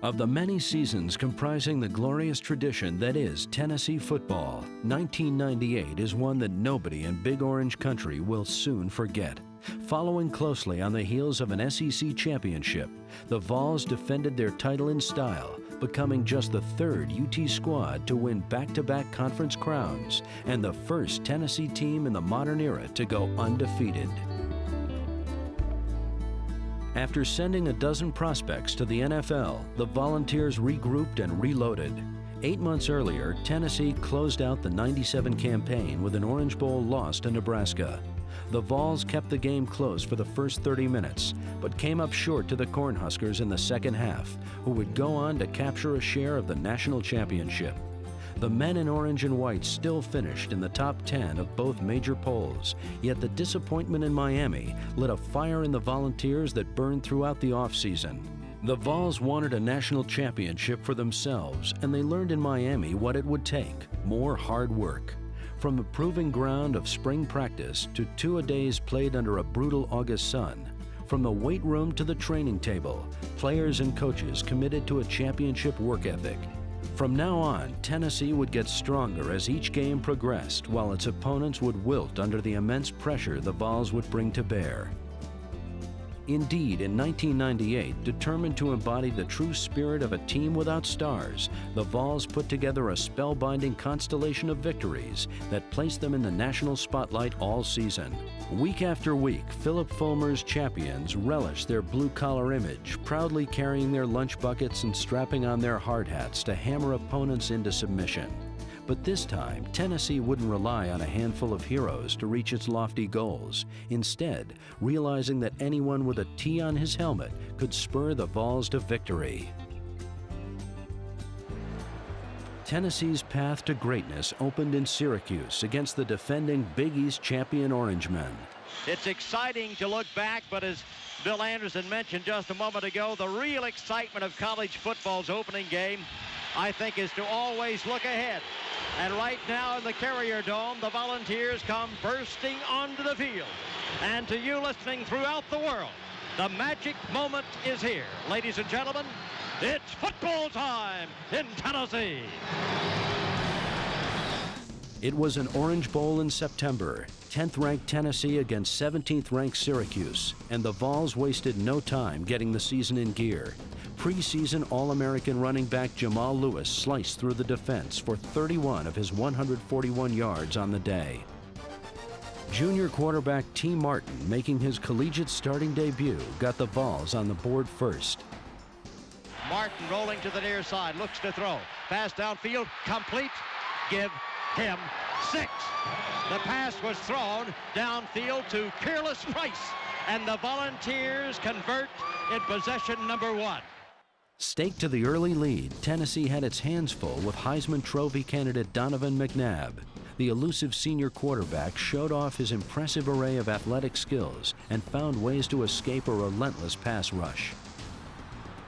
Of the many seasons comprising the glorious tradition that is Tennessee football, 1998 is one that nobody in Big Orange Country will soon forget. Following closely on the heels of an SEC championship, the Vols defended their title in style, becoming just the third UT squad to win back-to-back conference crowns and the first Tennessee team in the modern era to go undefeated. After sending a dozen prospects to the NFL, the Volunteers regrouped and reloaded. 8 months earlier, Tennessee closed out the '97 campaign with an Orange Bowl loss to Nebraska. The Vols kept the game close for the first 30 minutes, but came up short to the Cornhuskers in the second half, who would go on to capture a share of the national championship. The men in orange and white still finished in the top 10 of both major polls, yet the disappointment in Miami lit a fire in the Volunteers that burned throughout the offseason. The Vols wanted a national championship for themselves, and they learned in Miami what it would take: more hard work. From the proving ground of spring practice to two-a-days played under a brutal August sun, from the weight room to the training table, players and coaches committed to a championship work ethic. From now on, Tennessee would get stronger as each game progressed, while its opponents would wilt under the immense pressure the Vols would bring to bear. Indeed, in 1998, determined to embody the true spirit of a team without stars, the Vols put together a spellbinding constellation of victories that placed them in the national spotlight all season. Week after week, Philip Fulmer's champions relished their blue-collar image, proudly carrying their lunch buckets and strapping on their hard hats to hammer opponents into submission. But this time, Tennessee wouldn't rely on a handful of heroes to reach its lofty goals. Instead, realizing that anyone with a T on his helmet could spur the Vols to victory. Tennessee's path to greatness opened in Syracuse against the defending Big East champion Orangemen. It's exciting to look back, but as Bill Anderson mentioned just a moment ago, the real excitement of college football's opening game, I think, is to always look ahead. And right now in the Carrier Dome, the Volunteers come bursting onto the field. And to you listening throughout the world, the magic moment is here. Ladies and gentlemen, it's football time in Tennessee. It was an Orange Bowl in September, 10th-ranked Tennessee against 17th-ranked Syracuse, and the Vols wasted no time getting the season in gear. Preseason All-American running back Jamal Lewis sliced through the defense for 31 of his 141 yards on the day. Junior quarterback T. Martin, making his collegiate starting debut, got the Vols on the board first. Martin rolling to the near side, looks to throw. Pass downfield, complete. Give him 6. The pass was thrown downfield to Peerless Price, and the Volunteers convert in possession number 1. Staked to the early lead, Tennessee had its hands full with Heisman Trophy candidate Donovan McNabb. The elusive senior quarterback showed off his impressive array of athletic skills and found ways to escape a relentless pass rush.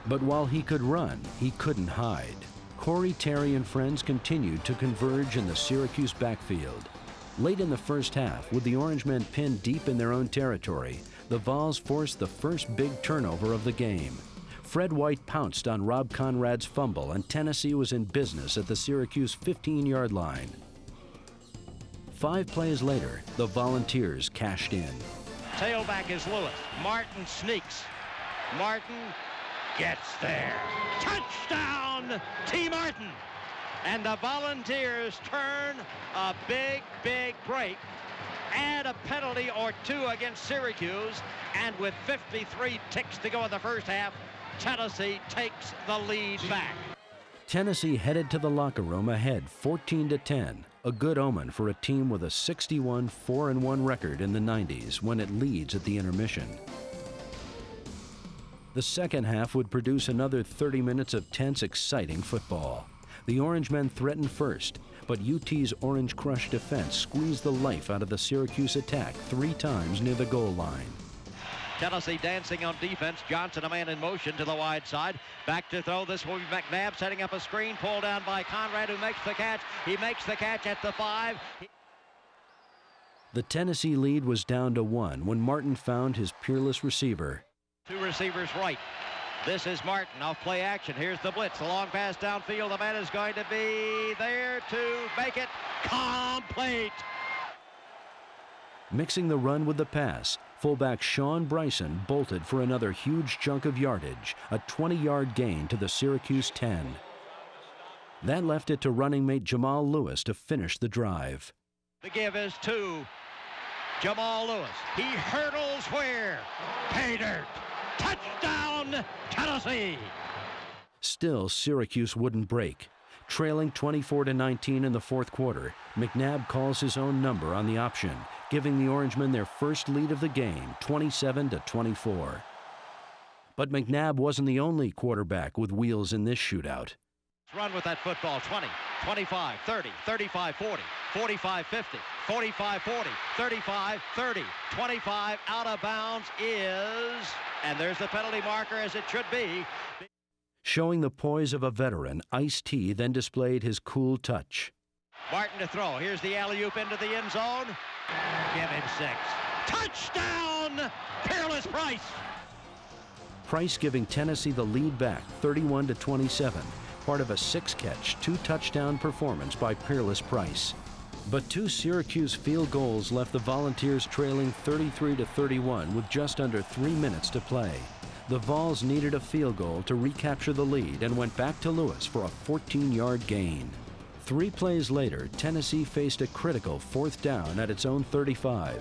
But while he could run, he couldn't hide. Corey, Terry, and friends continued to converge in the Syracuse backfield. Late in the first half, with the Orangemen pinned deep in their own territory, the Vols forced the first big turnover of the game. Fred White pounced on Rob Conrad's fumble, and Tennessee was in business at the Syracuse 15-yard line. 5 plays later, the Volunteers cashed in. Tailback is Lewis. Martin sneaks. Martin gets there. Touchdown, T. Martin. And the Volunteers turn a big, big break, add a penalty or 2 against Syracuse, and with 53 ticks to go in the first half, Tennessee takes the lead back. Tennessee headed to the locker room ahead 14-10, a good omen for a team with a 61-4-1 record in the 90s when it leads at the intermission. The second half would produce another 30 minutes of tense, exciting football. The Orangemen threatened first, but UT's Orange Crush defense squeezed the life out of the Syracuse attack 3 times near the goal line. Tennessee dancing on defense. Johnson, a man in motion to the wide side. Back to throw. This will be McNabb setting up a screen. Pulled down by Conrad, who makes the catch. He makes the catch at the 5. The Tennessee lead was down to 1 when Martin found his peerless receiver. 2 receivers right. This is Martin off play action. Here's the blitz. A long pass downfield. The man is going to be there to make it complete. Mixing the run with the pass, fullback Sean Bryson bolted for another huge chunk of yardage, a 20-yard gain to the Syracuse 10. That left it to running mate Jamal Lewis to finish the drive. The give is to Jamal Lewis. He hurdles where? Pay dirt. Touchdown, Tennessee! Still, Syracuse wouldn't break. Trailing 24-19 in the fourth quarter, McNabb calls his own number on the option, giving the Orangemen their first lead of the game, 27-24. But McNabb wasn't the only quarterback with wheels in this shootout. Run with that football. 20, 25, 30, 35, 40, 45, 50, 45, 40, 35, 30, 25. Out of bounds is, and there's the penalty marker as it should be. Showing the poise of a veteran, Ice-T then displayed his cool touch. Martin to throw. Here's the alley-oop into the end zone. Give him 6. Touchdown, Peerless Price. Price giving Tennessee the lead back, 31-27. Part of a 6-catch, 2-touchdown performance by Peerless Price. But 2 Syracuse field goals left the Volunteers trailing 33-31 with just under 3 minutes to play. The Vols needed a field goal to recapture the lead and went back to Lewis for a 14-yard gain. 3 plays later, Tennessee faced a critical 4th down at its own 35.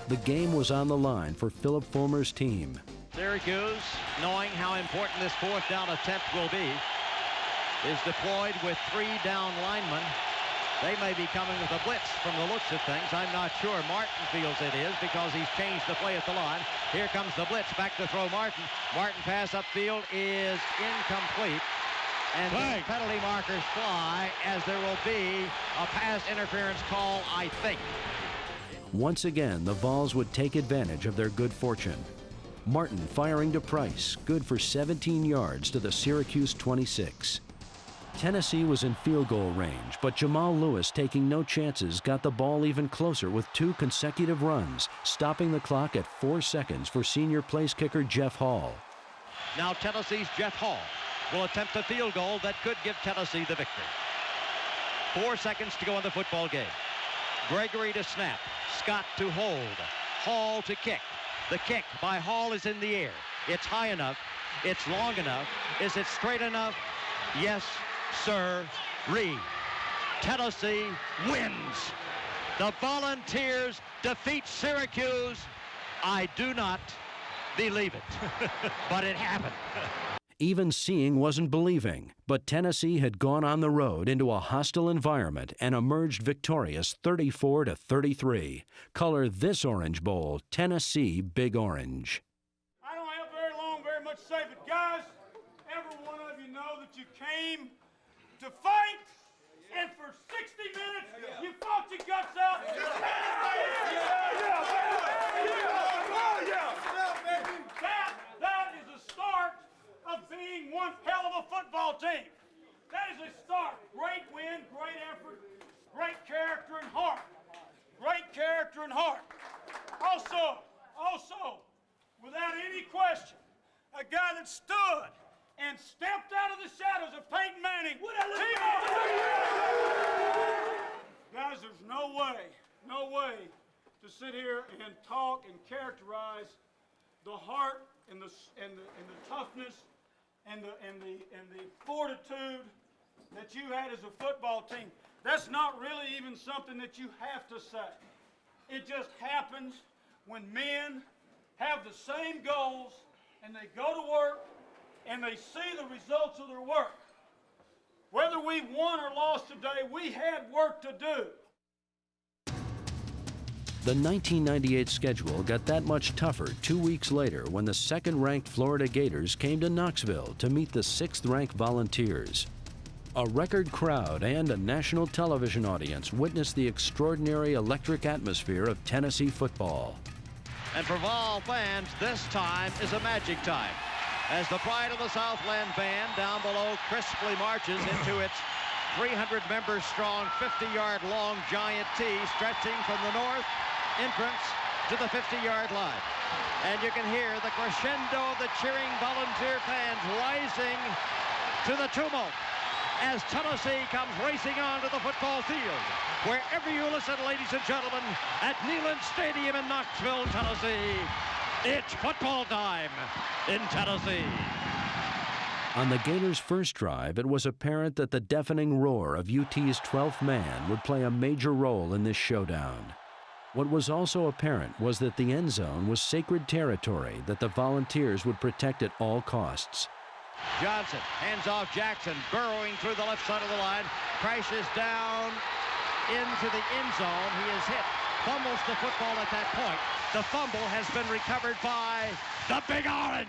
The game was on the line for Philip Fulmer's team. Syracuse, knowing how important this 4th down attempt will be, is deployed with 3 down linemen. They may be coming with a blitz from the looks of things. I'm not sure. Martin feels it is because he's changed the play at the line. Here comes the blitz. Back to throw Martin. Martin pass upfield is incomplete. And the penalty markers fly as there will be a pass interference call, I think. Once again, the Vols would take advantage of their good fortune. Martin firing to Price, good for 17 yards to the Syracuse 26. Tennessee was in field goal range, but Jamal Lewis, taking no chances, got the ball even closer with 2 consecutive runs, stopping the clock at 4 seconds for senior place kicker Jeff Hall. Now Tennessee's Jeff Hall will attempt a field goal that could give Tennessee the victory. 4 seconds to go in the football game. Gregory to snap. Scott to hold. Hall to kick. The kick by Hall is in the air. It's high enough. It's long enough. Is it straight enough? Yes, sir. Tennessee wins. The Volunteers defeat Syracuse. I do not believe it, but it happened. Even seeing wasn't believing, but Tennessee had gone on the road into a hostile environment and emerged victorious 34-33. Color this Orange Bowl Tennessee Big Orange. I don't have very long, very much to say, but guys, every one of you know that you came to fight, and for 60 minutes, you fought your guts out. That is a start of being one hell of a football team. That is a start. Great win, great effort, great character and heart. Great character and heart. Also, without any question, a guy that stood and stepped out of the shadows of Peyton Manning. Guys, there's no way to sit here and talk and characterize the heart and the toughness and the fortitude that you had as a football team. That's not really even something that you have to say. It just happens when men have the same goals and they go to work and they see the results of their work. Whether we won or lost today, we had work to do. The 1998 schedule got that much tougher 2 weeks later when the second-ranked Florida Gators came to Knoxville to meet the 6th-ranked Volunteers. A record crowd and a national television audience witnessed the extraordinary electric atmosphere of Tennessee football. And for Vol fans, this time is a magic time, as the Pride of the Southland band down below crisply marches into its 300-member strong, 50-yard long giant T stretching from the north entrance to the 50-yard line. And you can hear the crescendo of the cheering Volunteer fans rising to the tumult as Tennessee comes racing on to the football field. Wherever you listen, ladies and gentlemen, at Neyland Stadium in Knoxville, Tennessee, it's football time in Tennessee. On the Gators' first drive, it was apparent that the deafening roar of UT's 12th man would play a major role in this showdown. What was also apparent was that the end zone was sacred territory that the Volunteers would protect at all costs. Johnson hands off Jackson, burrowing through the left side of the line, crashes down into the end zone. He is hit, fumbles the football at that point. The fumble has been recovered by the Big Orange.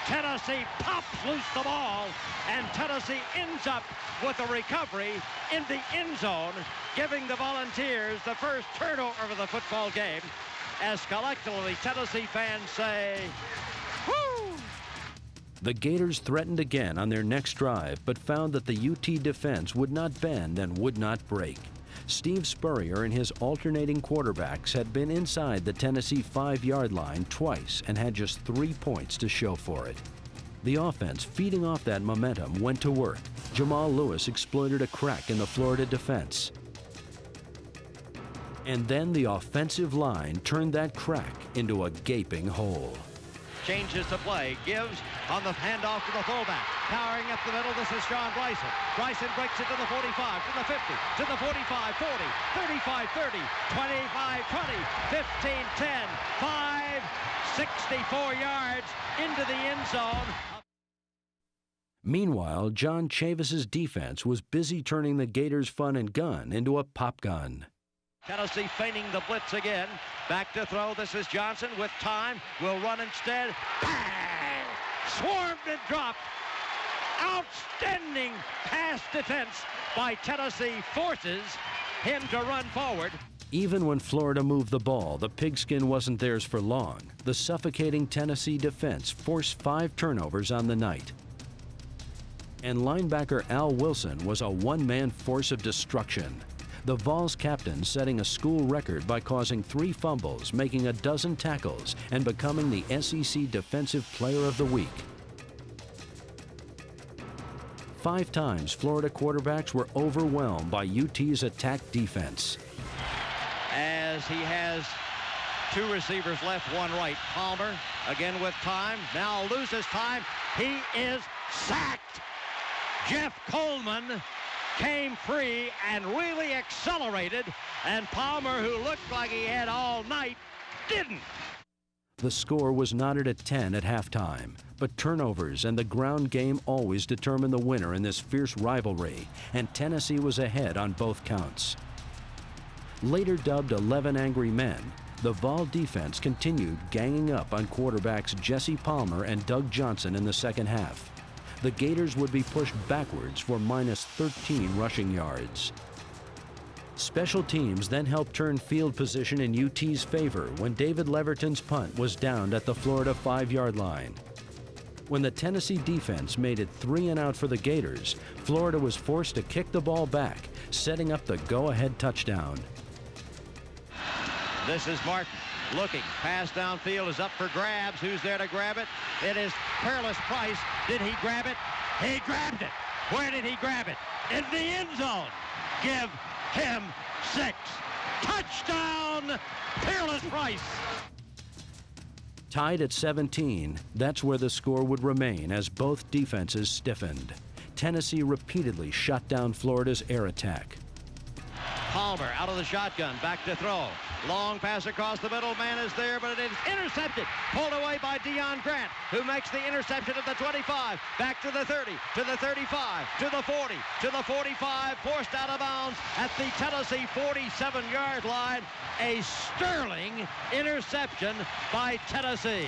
Tennessee pops loose the ball, and Tennessee ends up with a recovery in the end zone, giving the Volunteers the first turnover of the football game, as collectively Tennessee fans say, whoo! The Gators threatened again on their next drive, but found that the UT defense would not bend and would not break. Steve Spurrier and his alternating quarterbacks had been inside the Tennessee 5-yard line twice and had just 3 points to show for it. The offense, feeding off that momentum, went to work. Jamal Lewis exploited a crack in the Florida defense. And then the offensive line turned that crack into a gaping hole. Changes the play, gives on the handoff to the fullback. Powering up the middle, this is John Bryson. Bryson breaks it to the 45, to the 50, to the 45, 40, 35, 30, 25, 20, 15, 10, 5, 64 yards into the end zone. Meanwhile, John Chavis's defense was busy turning the Gators' fun and gun into a pop gun. Tennessee feigning the blitz again. Back to throw. This is Johnson with time. Will run instead. Bang! Swarmed and dropped. Outstanding pass defense by Tennessee forces him to run forward. Even when Florida moved the ball, the pigskin wasn't theirs for long. The suffocating Tennessee defense forced 5 turnovers on the night. And linebacker Al Wilson was a one-man force of destruction. The Vols captain setting a school record by causing 3 fumbles, making a dozen tackles, and becoming the SEC Defensive Player of the Week. 5 times, Florida quarterbacks were overwhelmed by UT's attack defense. As he has 2 receivers left, 1 right. Palmer again with time, now loses time. He is sacked. Jeff Coleman came free and really accelerated, and Palmer, who looked like he had all night, didn't. The score was knotted at 10 at halftime, but turnovers and the ground game always determine the winner in this fierce rivalry, and Tennessee was ahead on both counts. Later dubbed 11 Angry Men, the Vol defense continued ganging up on quarterbacks Jesse Palmer and Doug Johnson in the second half. The Gators would be pushed backwards for minus 13 rushing yards. Special teams then helped turn field position in UT's favor when David Leverton's punt was downed at the Florida 5-yard line. When the Tennessee defense made it 3 and out for the Gators, Florida was forced to kick the ball back, setting up the go-ahead touchdown. This is Martin looking. Pass downfield is up for grabs. Who's there to grab it? It is Peerless Price. Did he grab it? He grabbed it. Where did he grab it? In the end zone. Give him 6. Touchdown, Peerless Price. Tied at 17, that's where the score would remain as both defenses stiffened. Tennessee repeatedly shut down Florida's air attack. Palmer out of the shotgun, back to throw. Long pass across the middle, man is there, but it is intercepted. Pulled away by Deion Grant, who makes the interception at the 25, back to the 30, to the 35, to the 40, to the 45, forced out of bounds at the Tennessee 47-yard line. A sterling interception by Tennessee.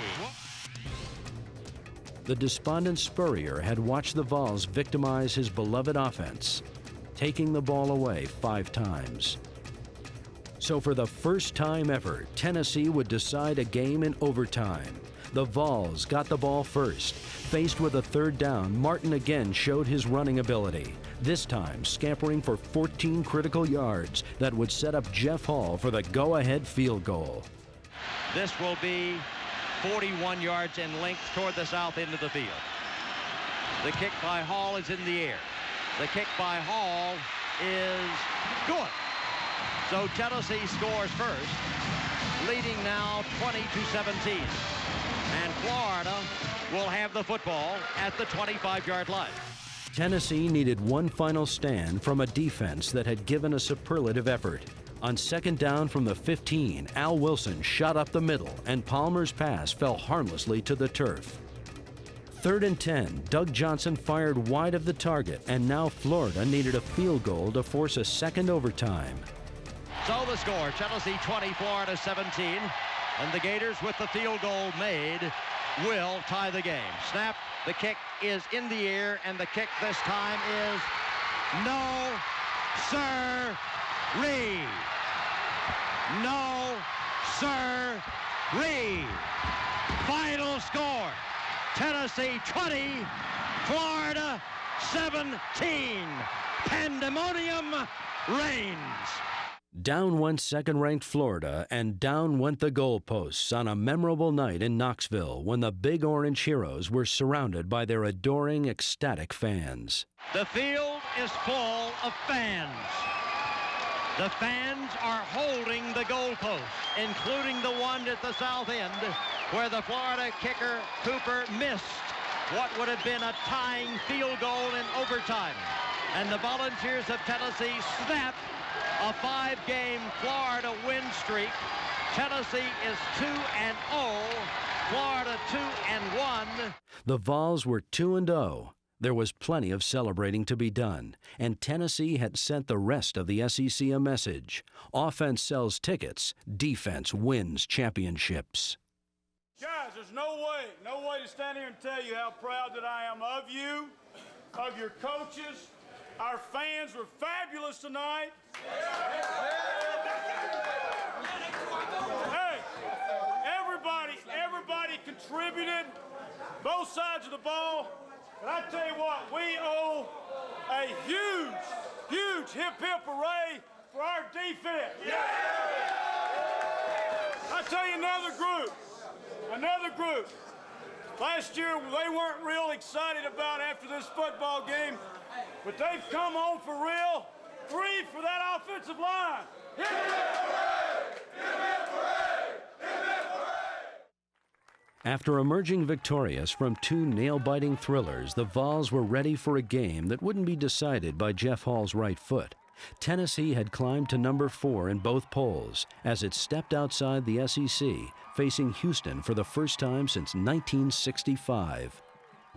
The despondent Spurrier had watched the Vols victimize his beloved offense, taking the ball away 5 times. So for the first time ever, Tennessee would decide a game in overtime. The Vols got the ball first. Faced with a 3rd down, Martin again showed his running ability, this time scampering for 14 critical yards that would set up Jeff Hall for the go-ahead field goal. This will be 41 yards in length toward the south end of the field. The kick by Hall is in the air. The kick by Hall is good. So Tennessee scores first, leading now 20-17. And Florida will have the football at the 25-yard line. Tennessee needed one final stand from a defense that had given a superlative effort. On second down from the 15, Al Wilson shot up the middle, and Palmer's pass fell harmlessly to the turf. 3rd and 10, Doug Johnson fired wide of the target, and now Florida needed a field goal to force a second overtime. So the score, Tennessee 20, Florida 17, and the Gators with the field goal made will tie the game. Snap, the kick is in the air, and the kick this time is no, sir-ree. No, sir-ree. Final score, Tennessee 20, Florida 17. Pandemonium reigns. Down went second-ranked Florida, and down went the goalposts on a memorable night in Knoxville when the Big Orange Heroes were surrounded by their adoring, ecstatic fans. The field is full of fans. The fans are holding the goalposts, including the one at the south end where the Florida kicker Cooper missed what would have been a tying field goal in overtime. And the Volunteers of Tennessee snap a 5-game Florida win streak. Tennessee is 2-0, Florida 2-1. The Vols were 2-0. There was plenty of celebrating to be done, and Tennessee had sent the rest of the SEC a message. Offense sells tickets, defense wins championships. Guys, there's no way to stand here and tell you how proud that I am of you, of your coaches. Our fans were fabulous tonight. Hey, everybody contributed, both sides of the ball. And I tell you what, we owe a huge hip-hip hooray for our defense. I tell you another group. Last year, they weren't real excited about after this football game, but they've come on for real. 3 for that offensive line. Hip, hip, hooray! Hip, hip, hooray! Hip, hip, hooray! After emerging victorious from 2 nail-biting thrillers, the Vols were ready for a game that wouldn't be decided by Jeff Hall's right foot. Tennessee had climbed to number 4 in both polls as it stepped outside the SEC, facing Houston for the first time since 1965.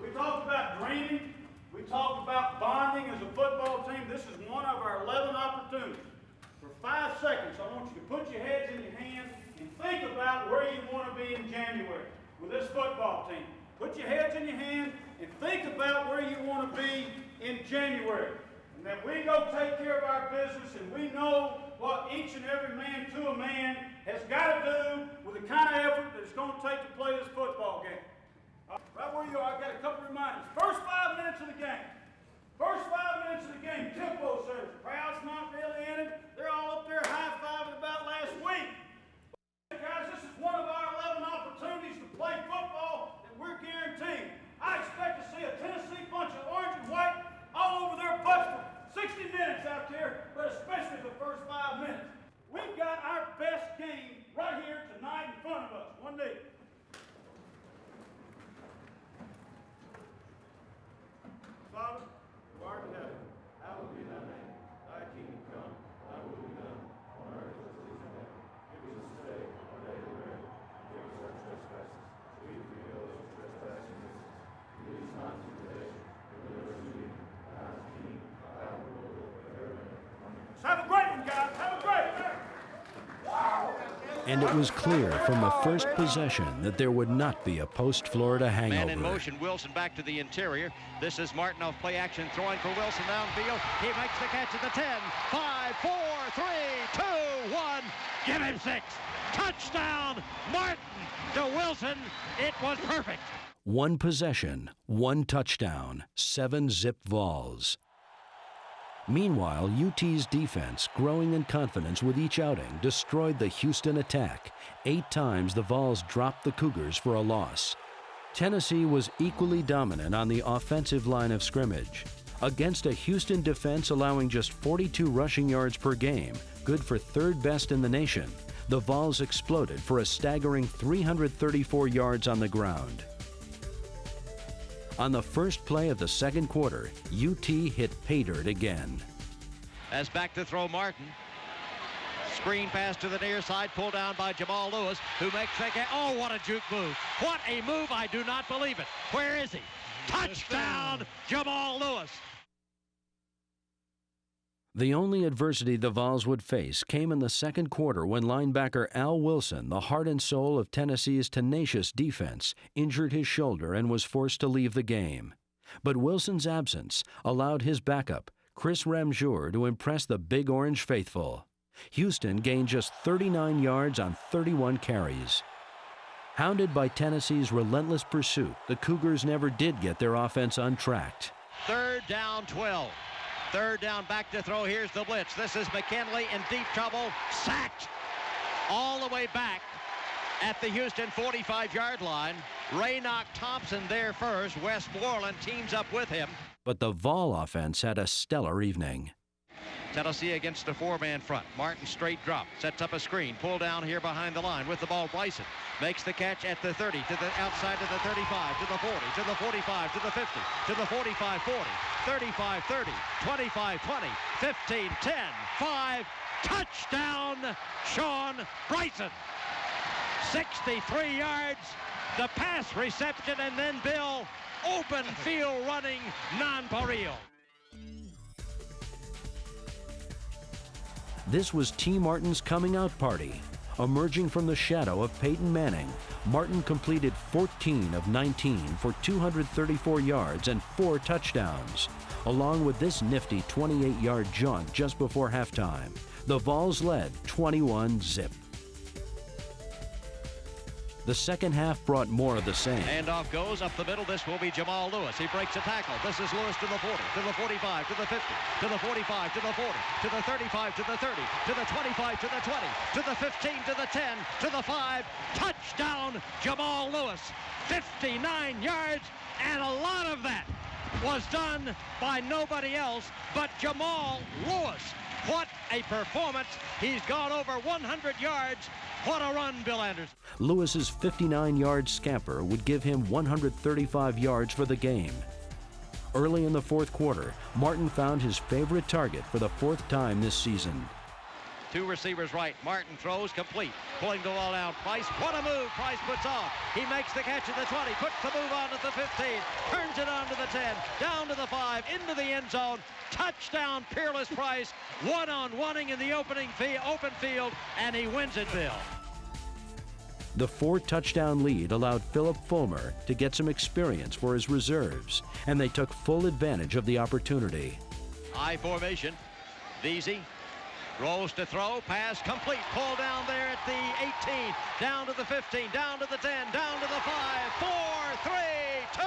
We talked about dreaming. We talked about bonding as a football team. This is one of our 11 opportunities. For 5 seconds, I want you to put your heads in your hands and think about where you want to be in January with this football team. Put your heads in your hands and think about where you want to be in January. And then we go take care of our business, and we know what each and every man to a man has got to do with the kind of effort that it's going to take to play this football game. Right where you are, I've got a couple of reminders. First 5 minutes of the game. Tempo setters. Crowd's not really in it. They're all up there high-fiving about last week. Guys, this is one of our 11 opportunities to play football that we're guaranteeing. I expect to see a Tennessee bunch of orange and white all over their butts for 60 minutes out there, but especially the first 5 minutes. We've got our best game right here tonight in front of us. One day. Father, who art in heaven, hallowed be thy name. Thy kingdom come, thy will be done, on earth as it is in heaven. Give us this day our daily bread. Forgive us our trespasses, we forgive those who trespass against us. Lead us not into temptation, but deliver us from evil. Thine is the kingdom, power, and glory forever. Amen. Have a great one, guys. Have a great one. And it was clear from the first possession that there would not be a post-Florida hangover. Man in motion, Wilson back to the interior. This is Martin off play action, throwing for Wilson downfield. He makes the catch at the 10. 5, 4, 3, 2, 1. Give him 6. Touchdown, Martin to Wilson. It was perfect. 1 possession, 1 touchdown, 7 zip Vols. Meanwhile, UT's defense, growing in confidence with each outing, destroyed the Houston attack. 8 times the Vols dropped the Cougars for a loss. Tennessee was equally dominant on the offensive line of scrimmage. Against a Houston defense allowing just 42 rushing yards per game, good for 3rd best in the nation, the Vols exploded for a staggering 334 yards on the ground. On the first play of the second quarter, UT hit pay dirt again. As back to throw Martin. Screen pass to the near side, pulled down by Jamal Lewis, who makes the catch. Oh, what a juke move. What a move. I do not believe it. Where is he? Touchdown, Jamal Lewis. The only adversity the Vols would face came in the second quarter when linebacker Al Wilson, the heart and soul of Tennessee's tenacious defense, injured his shoulder and was forced to leave the game. But Wilson's absence allowed his backup, Chris Ramjour, to impress the Big Orange faithful. Houston gained just 39 yards on 31 carries. Hounded by Tennessee's relentless pursuit, the Cougars never did get their offense untracked. 3rd down 12. 3rd down, back to throw. Here's the blitz. This is McKinley in deep trouble. Sacked all the way back at the Houston 45-yard line. Raynoch Thompson there first. Westmoreland teams up with him. But the Vol offense had a stellar evening. Tennessee against a 4-man front. Martin straight drop, sets up a screen, pull down here behind the line with the ball. Bryson makes the catch at the 30, to the outside of the 35, to the 40, to the 45, to the 50, to the 45, 40, 35, 30, 25, 20, 15, 10, 5, touchdown, Sean Bryson. 63 yards, the pass reception, and then Bill, open field running, nonpareil. This was T. Martin's coming out party. Emerging from the shadow of Peyton Manning, Martin completed 14 of 19 for 234 yards and 4 touchdowns. Along with this nifty 28-yard jaunt just before halftime, the Vols led 21-0. The second half brought more of the same. Handoff goes up the middle. This will be Jamal Lewis. He breaks a tackle. This is Lewis to the 40, to the 45, to the 50, to the 45, to the 40, to the 35, to the 30, to the 25, to the 20, to the 15, to the 10, to the 5. Touchdown, Jamal Lewis. 59 yards, and a lot of that was done by nobody else but Jamal Lewis. What a performance. He's gone over 100 yards. What a run, Bill Anderson. Lewis's 59-yard scamper would give him 135 yards for the game. Early in the fourth quarter, Martin found his favorite target for the 4th time this season. 2 receivers right. Martin throws complete. Pulling the ball out. Price, what a move Price puts off. He makes the catch at the 20. Puts the move on to the 15. Turns it on to the 10. Down to the 5. Into the end zone. Touchdown, Peerless Price. 1-on-1ing in the open field. And he wins it, Bill. The 4-touchdown lead allowed Philip Fulmer to get some experience for his reserves, and they took full advantage of the opportunity. I formation. Veazey rolls to throw, pass complete, pull down there at the 18, down to the 15, down to the 10, down to the 5, 4, 3, 2,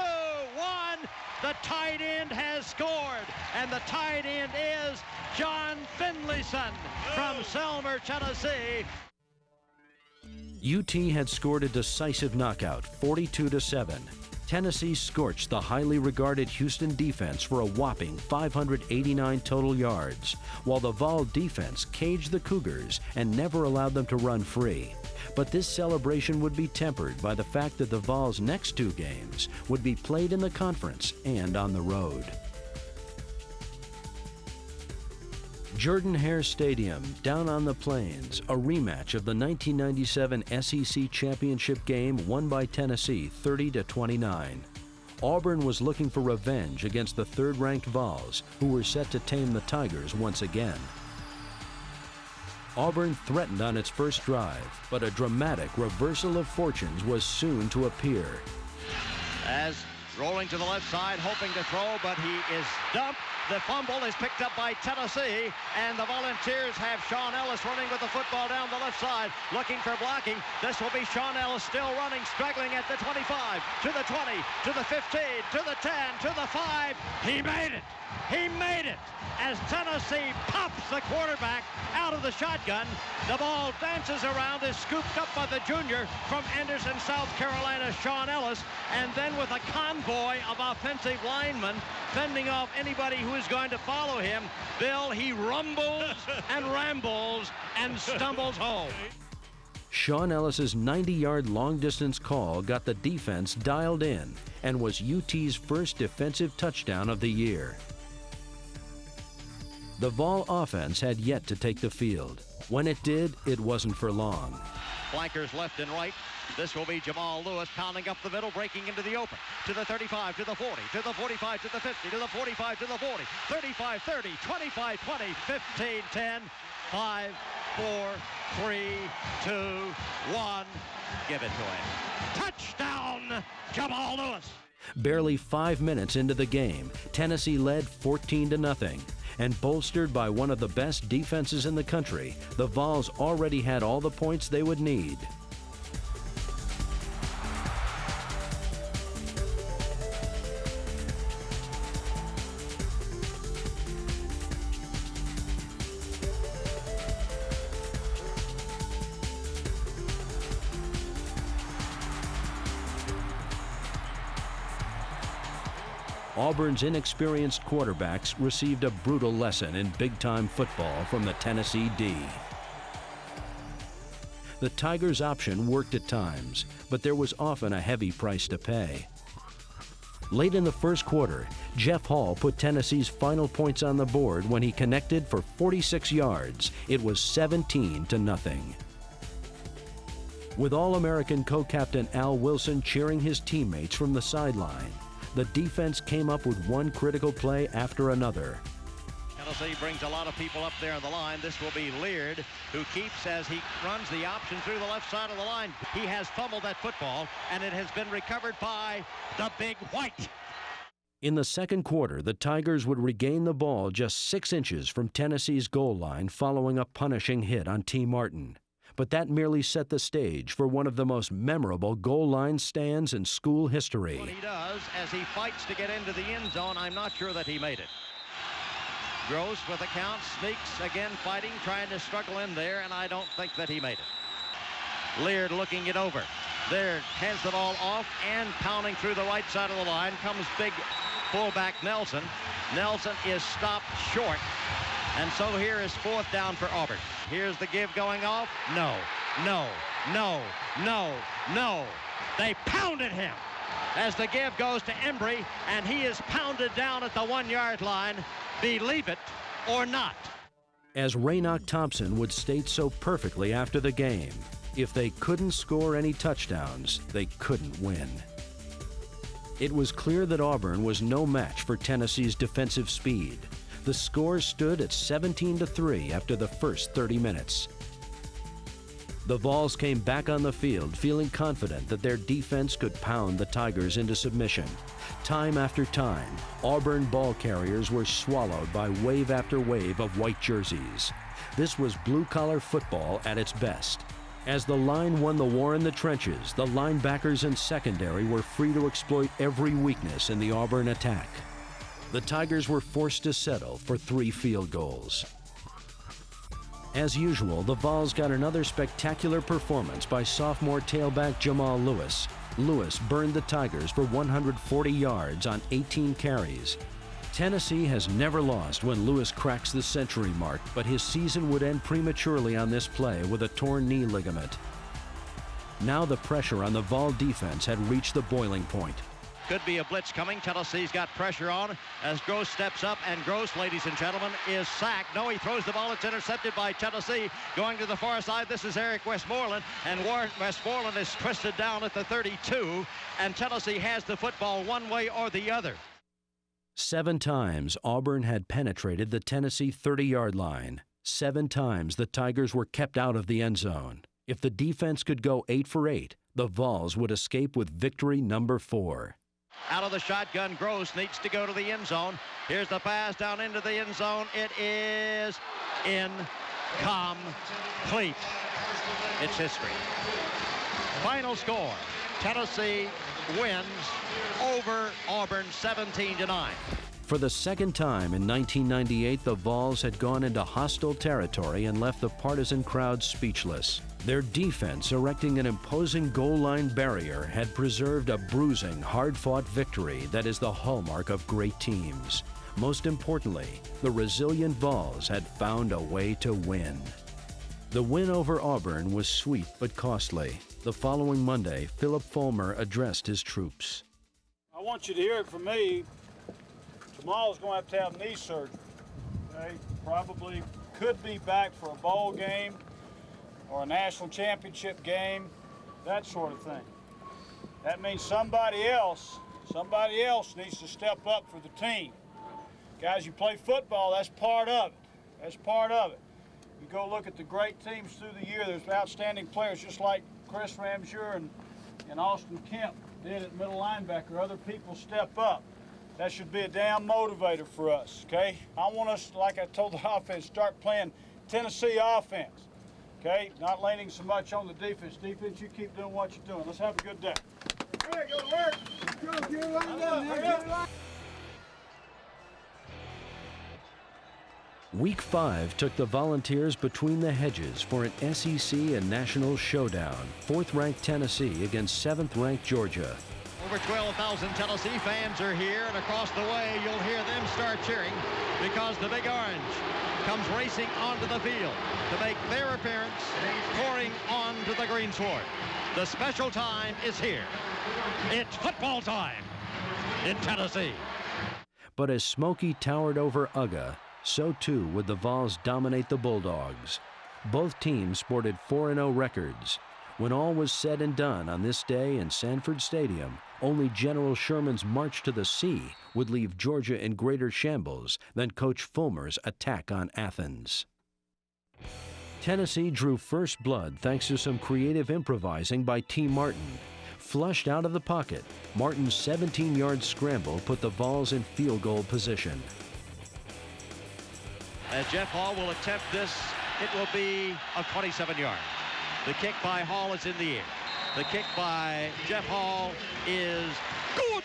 1. The tight end has scored, and the tight end is John Finlayson from Selmer, Tennessee. UT had scored a decisive knockout, 42-7. Tennessee scorched the highly regarded Houston defense for a whopping 589 total yards, while the Vol defense caged the Cougars and never allowed them to run free. But this celebration would be tempered by the fact that the Vols' next 2 games would be played in the conference and on the road. Jordan-Hare Stadium, down on the Plains, a rematch of the 1997 SEC championship game won by Tennessee 30-29. Auburn was looking for revenge against the 3rd-ranked Vols, who were set to tame the Tigers once again. Auburn threatened on its first drive, but a dramatic reversal of fortunes was soon to appear. As rolling to the left side, hoping to throw, but he is dumped. The fumble is picked up by Tennessee, and the Volunteers have Sean Ellis running with the football down the left side, looking for blocking. This will be Sean Ellis still running, struggling at the 25, to the 20, to the 15, to the 10, to the 5. He made it. He made it as Tennessee pops the quarterback out of the shotgun. The ball dances around, is scooped up by the junior from Anderson, South Carolina, Sean Ellis, and then with a convoy of offensive linemen fending off anybody who is going to follow him, Bill, he rumbles and rambles and stumbles home. Sean Ellis's 90-yard long-distance call got the defense dialed in and was UT's first defensive touchdown of the year. The Vol offense had yet to take the field. When it did, it wasn't for long. Flankers left and right. This will be Jamal Lewis pounding up the middle, breaking into the open. To the 35, to the 40, to the 45, to the 50, to the 45, to the 40, 35, 30, 25, 20, 15, 10, 5, 4, 3, 2, 1. Give it to him. Touchdown, Jamal Lewis. Barely 5 minutes into the game, Tennessee led 14-0. And bolstered by one of the best defenses in the country, the Vols already had all the points they would need. Auburn's inexperienced quarterbacks received a brutal lesson in big-time football from the Tennessee D. The Tigers' option worked at times, but there was often a heavy price to pay. Late in the first quarter, Jeff Hall put Tennessee's final points on the board when he connected for 46 yards. It was 17-0. With All-American co-captain Al Wilson cheering his teammates from the sideline, the defense came up with one critical play after another. Tennessee brings a lot of people up there on the line. This will be Leard, who keeps as he runs the option through the left side of the line. He has fumbled that football, and it has been recovered by the Big White. In the second quarter, the Tigers would regain the ball just 6 inches from Tennessee's goal line following a punishing hit on T. Martin. But that merely set the stage for one of the most memorable goal line stands in school history. What he does as he fights to get into the end zone, I'm not sure that he made it. Gross with a count, sneaks again, fighting, trying to struggle in there, and I don't think that he made it. Leard looking it over. There, hands the ball off, and pounding through the right side of the line comes big fullback Nelson. Nelson is stopped short. And so here is 4th down for Auburn. Here's the give going off. No, no, no, no, no. They pounded him as the give goes to Embry, and he is pounded down at the 1-yard line. Believe it or not. As Raynoch Thompson would state so perfectly after the game, if they couldn't score any touchdowns, they couldn't win. It was clear that Auburn was no match for Tennessee's defensive speed. The score stood at 17-3 after the first 30 minutes. The Vols came back on the field feeling confident that their defense could pound the Tigers into submission. Time after time, Auburn ball carriers were swallowed by wave after wave of white jerseys. This was blue-collar football at its best. As the line won the war in the trenches, the linebackers and secondary were free to exploit every weakness in the Auburn attack. The Tigers were forced to settle for 3 field goals. As usual, the Vols got another spectacular performance by sophomore tailback Jamal Lewis. Lewis burned the Tigers for 140 yards on 18 carries. Tennessee has never lost when Lewis cracks the century mark, but his season would end prematurely on this play with a torn knee ligament. Now the pressure on the Vol defense had reached the boiling point. Could be a blitz coming. Tennessee's got pressure on as Gross steps up, and Gross, ladies and gentlemen, is sacked. No, he throws the ball. It's intercepted by Tennessee. Going to the far side, this is Eric Westmoreland, and Westmoreland is twisted down at the 32, and Tennessee has the football one way or the other. 7 times Auburn had penetrated the Tennessee 30-yard line. 7 times the Tigers were kept out of the end zone. If the defense could go 8 for 8, the Vols would escape with victory number 4. Out of the shotgun, Gross needs to go to the end zone. Here's the pass down into the end zone. It is incomplete. It's history. Final score, Tennessee wins over Auburn 17-9. For the second time in 1998, the Vols had gone into hostile territory and left the partisan crowd speechless. Their defense, erecting an imposing goal line barrier, had preserved a bruising, hard-fought victory that is the hallmark of great teams. Most importantly, the resilient Vols had found a way to win. The win over Auburn was sweet but costly. The following Monday, Philip Fulmer addressed his troops. I want you to hear it from me. Jamal's going to have knee surgery. Okay? Probably could be back for a bowl game or a national championship game, that sort of thing. That means somebody else needs to step up for the team. Guys, you play football, that's part of it. That's part of it. You go look at the great teams through the year, there's outstanding players just like Chris Ramseur and Austin Kemp did at middle linebacker. Other people step up. That should be a damn motivator for us, okay? I want us, like I told the offense, start playing Tennessee offense, okay? Not leaning so much on the defense. Defense, you keep doing what you're doing. Let's have a good day. Hey, go to work. Let's go. Get it right down there. Week 5 took the Volunteers between the hedges for an SEC and national showdown. 4th-ranked Tennessee against 7th-ranked Georgia. Over 12,000 Tennessee fans are here, and across the way you'll hear them start cheering because the Big Orange comes racing onto the field to make their appearance, pouring onto the greensward. The special time is here. It's football time in Tennessee. But as Smokey towered over Uga, so too would the Vols dominate the Bulldogs. Both teams sported 4-0 records. When all was said and done on this day in Sanford Stadium, only General Sherman's march to the sea would leave Georgia in greater shambles than Coach Fulmer's attack on Athens. Tennessee drew first blood thanks to some creative improvising by T. Martin. Flushed out of the pocket, Martin's 17-yard scramble put the Vols in field goal position. As Jeff Hall will attempt this, it will be a 27-yard. The kick by Hall is in the air. The kick by Jeff Hall is good.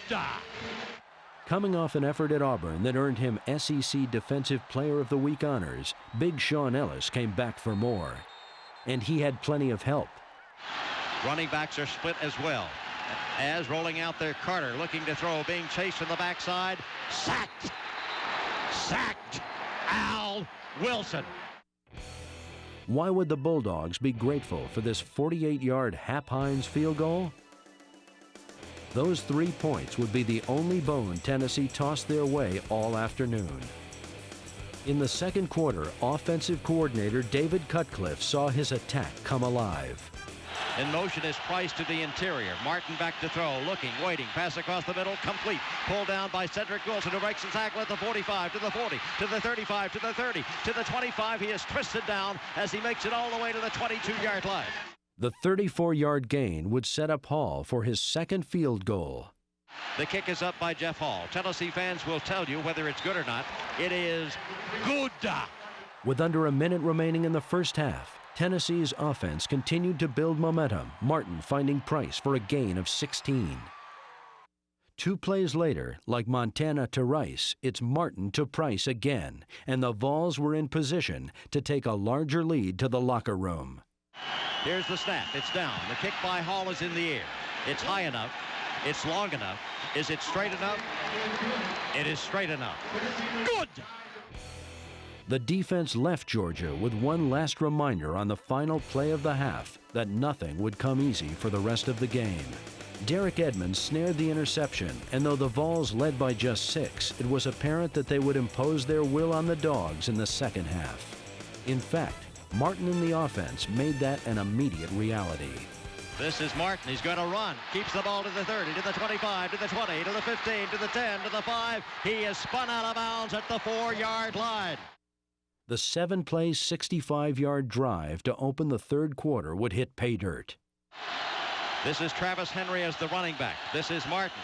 Coming off an effort at Auburn that earned him SEC Defensive Player of the Week honors, Big Sean Ellis came back for more. And he had plenty of help. Running backs are split as well. As rolling out there, Carter looking to throw, being chased from the backside. Sacked. Al Wilson. Why would the Bulldogs be grateful for this 48-yard Hap Hines field goal? Those 3 points would be the only bone Tennessee tossed their way all afternoon. In the second quarter, offensive coordinator David Cutcliffe saw his attack come alive. In motion is Price to the interior. Martin back to throw, looking, waiting. Pass across the middle, complete. Pulled down by Cedric Wilson, who breaks the tackle at the 45, to the 40, to the 35, to the 30, to the 25. He is twisted down as he makes it all the way to the 22-yard line. The 34-yard gain would set up Hall for his second field goal. The kick is up by Jeff Hall. Tennessee fans will tell you whether it's good or not. It is good. With under a minute remaining in the first half, Tennessee's offense continued to build momentum, Martin finding Price for a gain of 16. 2 plays later, like Montana to Rice, it's Martin to Price again, and the Vols were in position to take a larger lead to the locker room. Here's the snap. It's down. The kick by Hall is in the air. It's high enough. It's long enough. Is it straight enough? It is straight enough. Good! The defense left Georgia with one last reminder on the final play of the half that nothing would come easy for the rest of the game. Derek Edmonds snared the interception, and though the Vols led by just 6, it was apparent that they would impose their will on the Dogs in the second half. In fact, Martin and the offense made that an immediate reality. This is Martin. He's going to run. Keeps the ball to the 30, to the 25, to the 20, to the 15, to the 10, to the 5. He is spun out of bounds at the 4-yard line. The 7-play, 65-yard drive to open the third quarter would hit pay dirt. This is Travis Henry as the running back. This is Martin.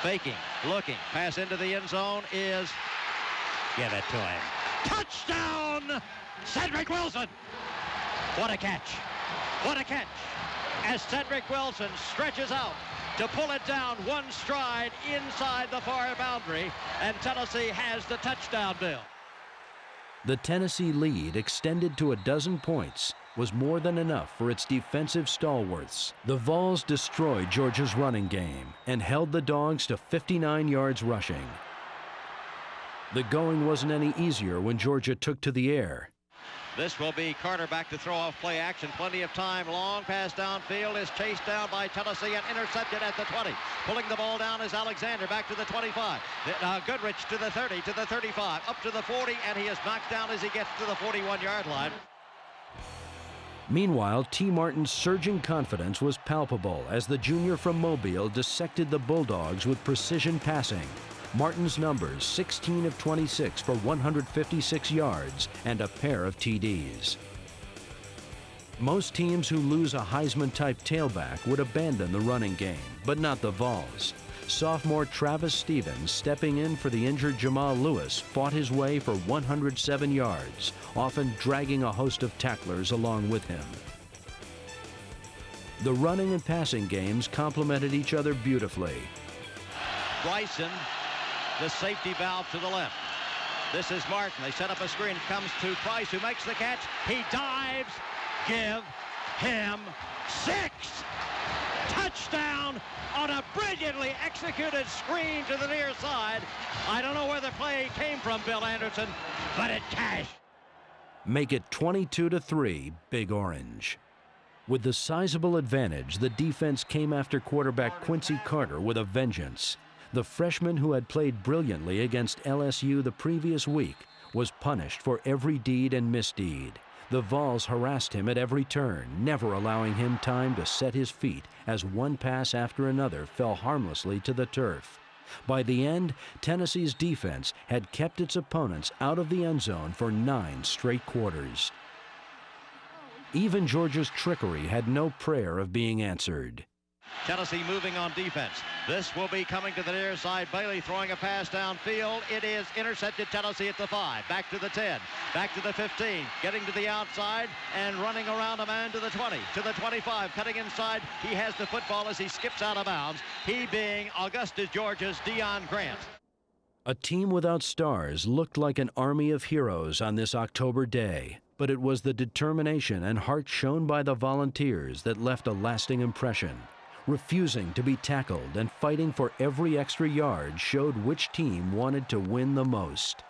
Faking, looking, pass into the end zone is, give it to him. Touchdown, Cedric Wilson. What a catch. What a catch. As Cedric Wilson stretches out to pull it down one stride inside the far boundary, and Tennessee has the touchdown bill. The Tennessee lead, extended to 12 points, was more than enough for its defensive stalwarts. The Vols destroyed Georgia's running game and held the Dogs to 59 yards rushing. The going wasn't any easier when Georgia took to the air. This will be Carter back to throw off play action. Plenty of time. Long pass downfield is chased down by Tennessee and intercepted at the 20. Pulling the ball down is Alexander back to the 25. Goodrich to the 30, to the 35, up to the 40, and he is knocked down as he gets to the 41-yard line. Meanwhile, T. Martin's surging confidence was palpable as the junior from Mobile dissected the Bulldogs with precision passing. Martin's numbers: 16 of 26 for 156 yards and a pair of TDs. Most teams who lose a Heisman-type tailback would abandon the running game, but not the Vols. Sophomore Travis Stevens, stepping in for the injured Jamal Lewis, fought his way for 107 yards, often dragging a host of tacklers along with him. The running and passing games complemented each other beautifully. Bryson, the safety valve to the left. This is Martin. They set up a screen. It comes to Price, who makes the catch. He dives. Give him 6. Touchdown on a brilliantly executed screen to the near side. I don't know where the play came from, Bill Anderson, but it cashed. Make it 22-3, Big Orange. With the sizable advantage, the defense came after quarterback Quincy Carter with a vengeance. The freshman, who had played brilliantly against LSU the previous week, was punished for every deed and misdeed. The Vols harassed him at every turn, never allowing him time to set his feet as one pass after another fell harmlessly to the turf. By the end, Tennessee's defense had kept its opponents out of the end zone for 9 straight quarters. Even Georgia's trickery had no prayer of being answered. Tennessee moving on defense. This will be coming to the near side. Bailey throwing a pass downfield. It is intercepted. Tennessee at the 5. Back to the 10. Back to the 15. Getting to the outside and running around a man to the 20. To the 25. Cutting inside. He has the football as he skips out of bounds. He being Augusta, Georgia's Deion Grant. A team without stars looked like an army of heroes on this October day, but it was the determination and heart shown by the Volunteers that left a lasting impression. Refusing to be tackled and fighting for every extra yard showed which team wanted to win the most.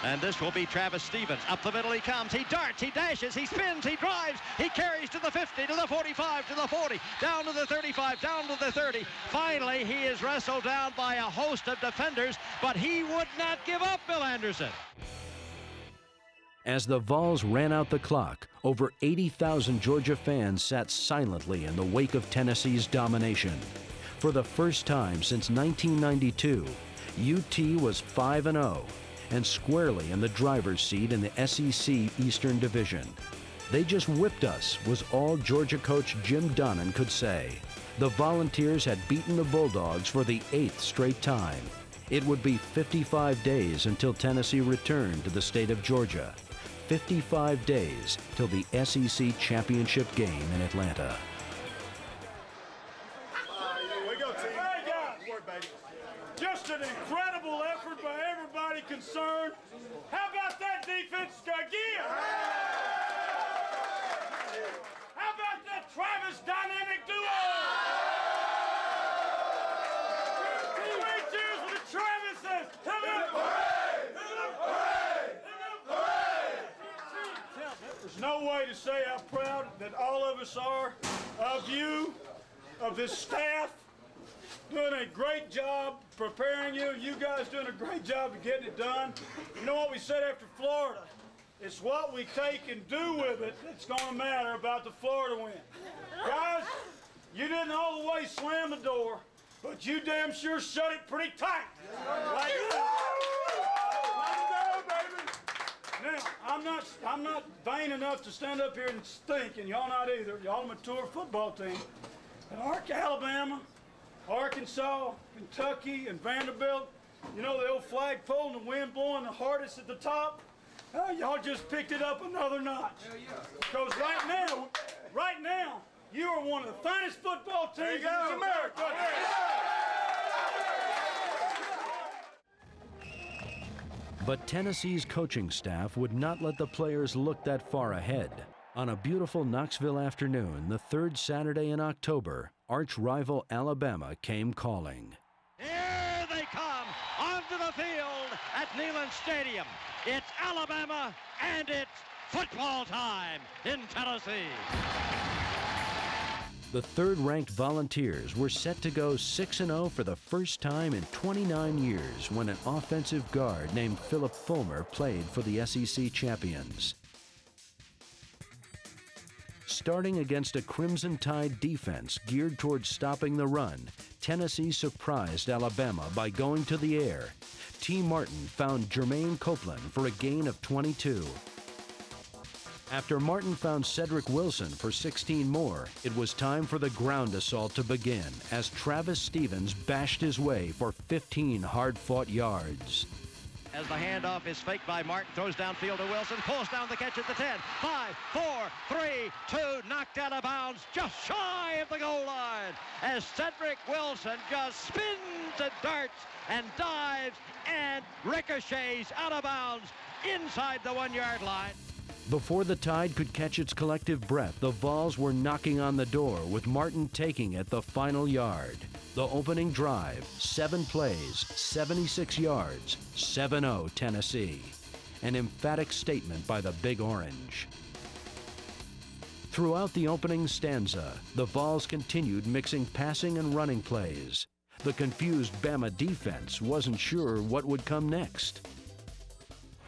And this will be Travis Stevens. Up the middle he comes. He darts, he dashes, he spins, he drives. He carries to the 50, to the 45, to the 40, down to the 35, down to the 30. Finally, he is wrestled down by a host of defenders, but he would not give up, Bill Anderson. As the Vols ran out the clock, over 80,000 Georgia fans sat silently in the wake of Tennessee's domination. For the first time since 1992, UT was 5-0 and squarely in the driver's seat in the SEC Eastern Division. "They just whipped us," was all Georgia coach Jim Donnan could say. The Volunteers had beaten the Bulldogs for the 8th straight time. It would be 55 days until Tennessee returned to the state of Georgia. 55 days till the SEC championship game in Atlanta. We go, team. Hey, guys. Just an incredible effort by everybody concerned. How about that defense again? How about that Travis dynamic duo? 3 cheers for the Travises. There's no way to say how proud that all of us are of you, of this staff, doing a great job preparing you. You guys doing a great job of getting it done. You know what we said after Florida? It's what we take and do with it that's going to matter about the Florida win. Guys, you didn't all the way slam the door, but you damn sure shut it pretty tight. Like now, I'm not vain enough to stand up here and stink, and y'all not either. Y'all a mature football team. And Alabama Arkansas, Kentucky, and Vanderbilt. You know the old flagpole and the wind blowing the hardest at the top? Y'all just picked it up another notch. Because right now, you are one of the finest football teams in America. But Tennessee's coaching staff would not let the players look that far ahead. On a beautiful Knoxville afternoon, the third Saturday in October, arch-rival Alabama came calling. Here they come onto the field at Neyland Stadium. It's Alabama, and it's football time in Tennessee. The third-ranked Volunteers were set to go 6-0 for the first time in 29 years when an offensive guard named Philip Fulmer played for the SEC champions. Starting against a Crimson Tide defense geared towards stopping the run, Tennessee surprised Alabama by going to the air. T. Martin found Jermaine Copeland for a gain of 22. After Martin found Cedric Wilson for 16 more, it was time for the ground assault to begin as Travis Stevens bashed his way for 15 hard-fought yards. As the handoff is faked by Martin, throws downfield to Wilson, pulls down the catch at the 10. 5, 4, 3, 2, knocked out of bounds, just shy of the goal line. As Cedric Wilson just spins and darts and dives and ricochets out of bounds inside the 1-yard line. Before the Tide could catch its collective breath, the Vols were knocking on the door, with Martin taking it the final yard. The opening drive, 7 plays, 76 yards, 7-0 Tennessee. An emphatic statement by the Big Orange. Throughout the opening stanza, the Vols continued mixing passing and running plays. The confused Bama defense wasn't sure what would come next.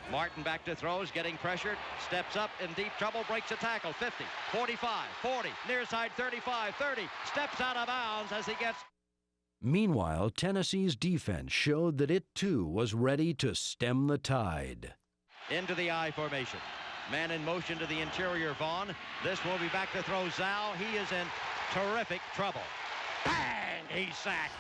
Martin back to throws, getting pressured, steps up in deep trouble, breaks a tackle, 50, 45, 40, near side 35, 30, steps out of bounds as he gets... Meanwhile, Tennessee's defense showed that it too was ready to stem the tide. Into the I formation. Man in motion to the interior, Vaughn. This will be back to throw Zhao. He is in terrific trouble. Bang! He's sacked.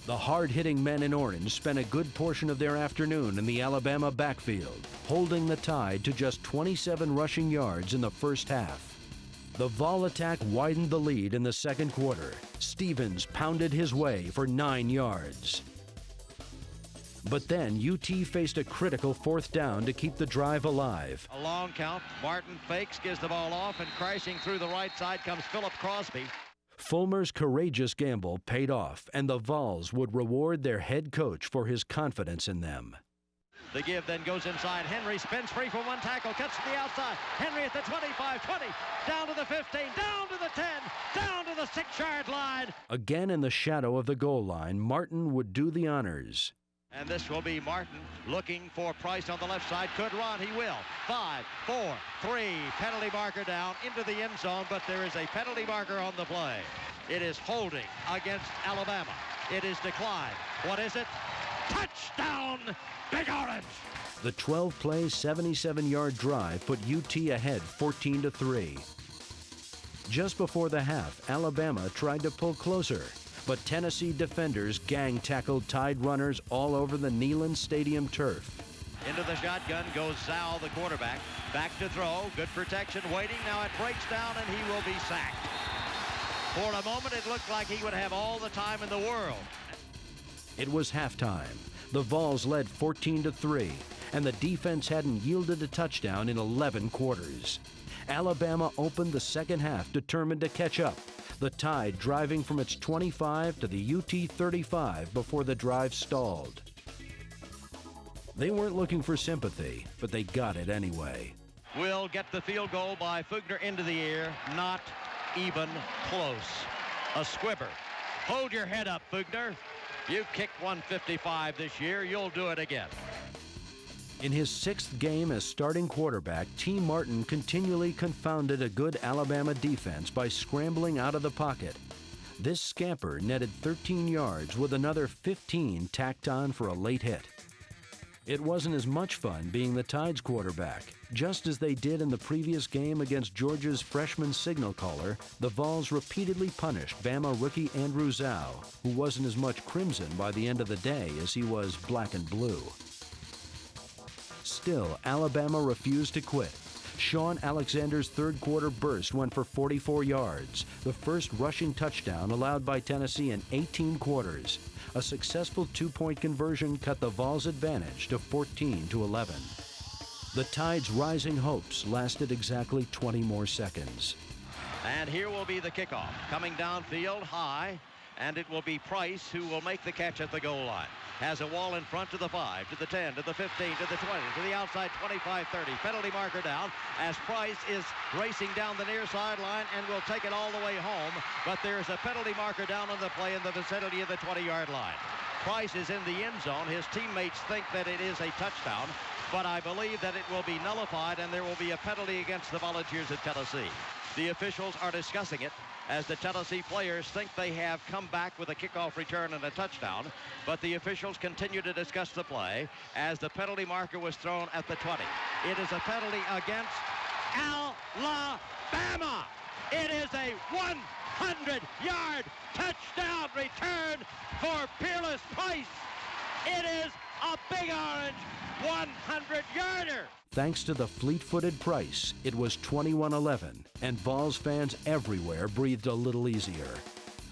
The hard-hitting men in orange spent a good portion of their afternoon in the Alabama backfield, holding the Tide to just 27 rushing yards in the first half. The Vol attack widened the lead in the second quarter. Stevens pounded his way for 9 yards. But then UT faced a critical 4th down to keep the drive alive. A long count. Martin fakes, gives the ball off, and crashing through the right side comes Philip Crosby. Fulmer's courageous gamble paid off, and the Vols would reward their head coach for his confidence in them. The give then goes inside. Henry spins free for one tackle, cuts to the outside. Henry at the 25, 20, down to the 15, down to the 10, down to the 6-yard line. Again in the shadow of the goal line, Martin would do the honors. And this will be Martin looking for Price on the left side. Could run, he will. 5, 4, 3, penalty marker down into the end zone, but there is a penalty marker on the play. It is holding against Alabama. It is declined. What is it? Touchdown, Big Orange! The 12-play, 77-yard drive put UT ahead 14-3. Just before the half, Alabama tried to pull closer, but Tennessee defenders gang-tackled Tide runners all over the Neyland Stadium turf. Into the shotgun goes Zhao, the quarterback. Back to throw, good protection, waiting. Now it breaks down, and he will be sacked. For a moment, it looked like he would have all the time in the world. It was halftime. The Vols led 14-3, and the defense hadn't yielded a touchdown in 11 quarters. Alabama opened the second half determined to catch up, the Tide driving from its 25 to the UT 35 before the drive stalled. They weren't looking for sympathy, but they got it anyway. Will get the field goal by Fugner into the air. Not even close. A squibber. Hold your head up, Fugner. You kicked 155 this year. You'll do it again. In his 6th game as starting quarterback, T. Martin continually confounded a good Alabama defense by scrambling out of the pocket. This scamper netted 13 yards with another 15 tacked on for a late hit. It wasn't as much fun being the Tide's quarterback. Just as they did in the previous game against Georgia's freshman signal caller, the Vols repeatedly punished Bama rookie Andrew Zhao, who wasn't as much crimson by the end of the day as he was black and blue. Still, Alabama refused to quit. Sean Alexander's third quarter burst went for 44 yards, the first rushing touchdown allowed by Tennessee in 18 quarters. A successful two-point conversion cut the Vols' advantage to 14-11. The Tide's rising hopes lasted exactly 20 more seconds. And here will be the kickoff. Coming downfield high, and it will be Price who will make the catch at the goal line. Has a wall in front to the 5, to the 10, to the 15, to the 20, to the outside 25-30. Penalty marker down as Price is racing down the near sideline and will take it all the way home. But there's a penalty marker down on the play in the vicinity of the 20-yard line. Price is in the end zone. His teammates think that it is a touchdown, but I believe that it will be nullified and there will be a penalty against the Volunteers of Tennessee. The officials are discussing it as the Tennessee players think they have come back with a kickoff return and a touchdown, but the officials continue to discuss the play as the penalty marker was thrown at the 20. It is a penalty against Alabama. It is a 100-yard touchdown return for Peerless Price. It is a Big Orange 100-yarder. Thanks to the fleet-footed Price, it was 21-11, and Vols fans everywhere breathed a little easier.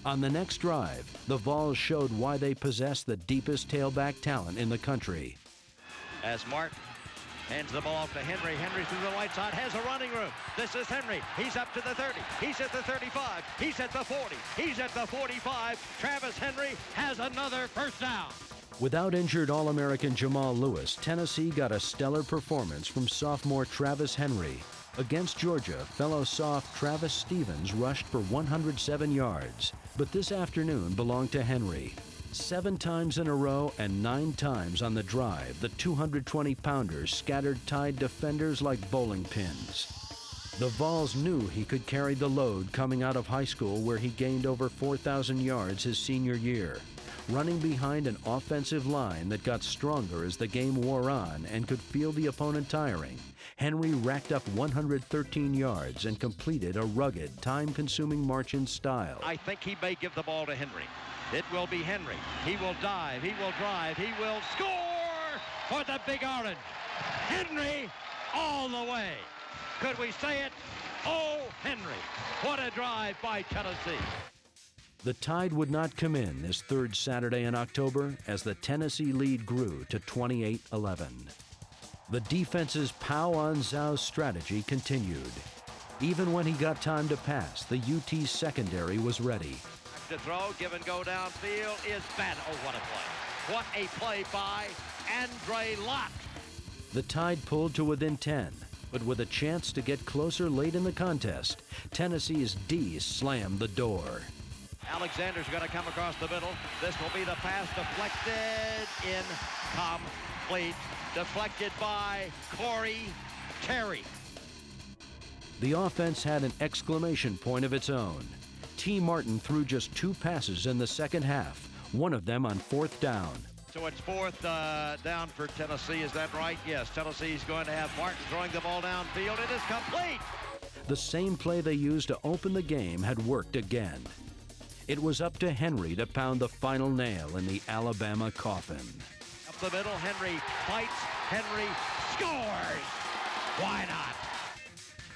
On the next drive, the Vols showed why they possess the deepest tailback talent in the country. As Martin hands the ball off to Henry. Henry through the right side has a running room. This is Henry. He's up to the 30. He's at the 35. He's at the 40. He's at the 45. Travis Henry has another first down. Without injured All-American Jamal Lewis, Tennessee got a stellar performance from sophomore Travis Henry. Against Georgia, fellow soph Travis Stevens rushed for 107 yards, but this afternoon belonged to Henry. 7 times in a row and 9 times on the drive, the 220-pounder scattered Tide defenders like bowling pins. The Vols knew he could carry the load coming out of high school, where he gained over 4,000 yards his senior year. Running behind an offensive line that got stronger as the game wore on and could feel the opponent tiring, Henry racked up 113 yards and completed a rugged, time-consuming march in style. I think he may give the ball to Henry. It will be Henry. He will dive. He will drive. He will score for the Big Orange. Henry all the way. Could we say it? Oh, Henry. What a drive by Tennessee. The Tide would not come in this third Saturday in October as the Tennessee lead grew to 28-11. The defense's pow-on-Zhao strategy continued. Even when he got time to pass, the UT secondary was ready. To throw, give and go downfield is bad. Oh, what a play. What a play by Andre Lott. The Tide pulled to within 10, but with a chance to get closer late in the contest, Tennessee's D slammed the door. Alexander's going to come across the middle. This will be the pass deflected, incomplete. Deflected by Corey Terry. The offense had an exclamation point of its own. T. Martin threw just 2 passes in the second half, one of them on 4th down. So it's 4th down for Tennessee, is that right? Yes, Tennessee's going to have Martin throwing the ball downfield. It is complete. The same play they used to open the game had worked again. It was up to Henry to pound the final nail in the Alabama coffin. Up the middle, Henry fights, Henry scores! Why not?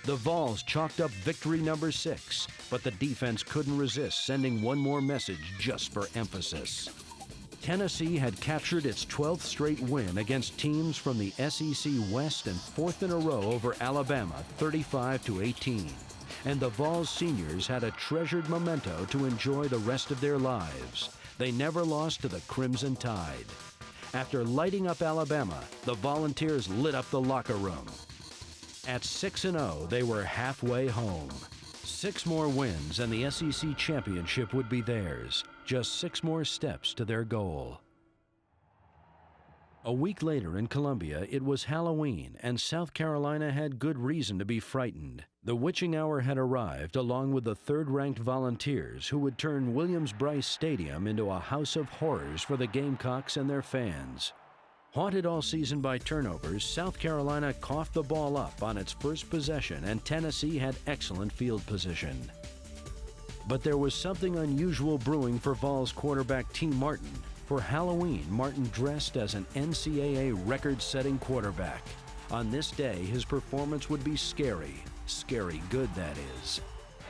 The Vols chalked up victory number 6, but the defense couldn't resist sending one more message just for emphasis. Tennessee had captured its 12th straight win against teams from the SEC West and 4th in a row over Alabama, 35-18. And the Vols seniors had a treasured memento to enjoy the rest of their lives. They never lost to the Crimson Tide. After lighting up Alabama, the Volunteers lit up the locker room. At 6-0, they were halfway home. 6 more wins and the SEC championship would be theirs. Just 6 more steps to their goal. A week later in Columbia, it was Halloween, and South Carolina had good reason to be frightened. The witching hour had arrived, along with the third-ranked Volunteers, who would turn Williams-Brice Stadium into a house of horrors for the Gamecocks and their fans. Haunted all season by turnovers, South Carolina coughed the ball up on its first possession, and Tennessee had excellent field position. But there was something unusual brewing for Vols quarterback T. Martin. For Halloween, Martin dressed as an NCAA record-setting quarterback. On this day, his performance would be scary. Scary good, that is.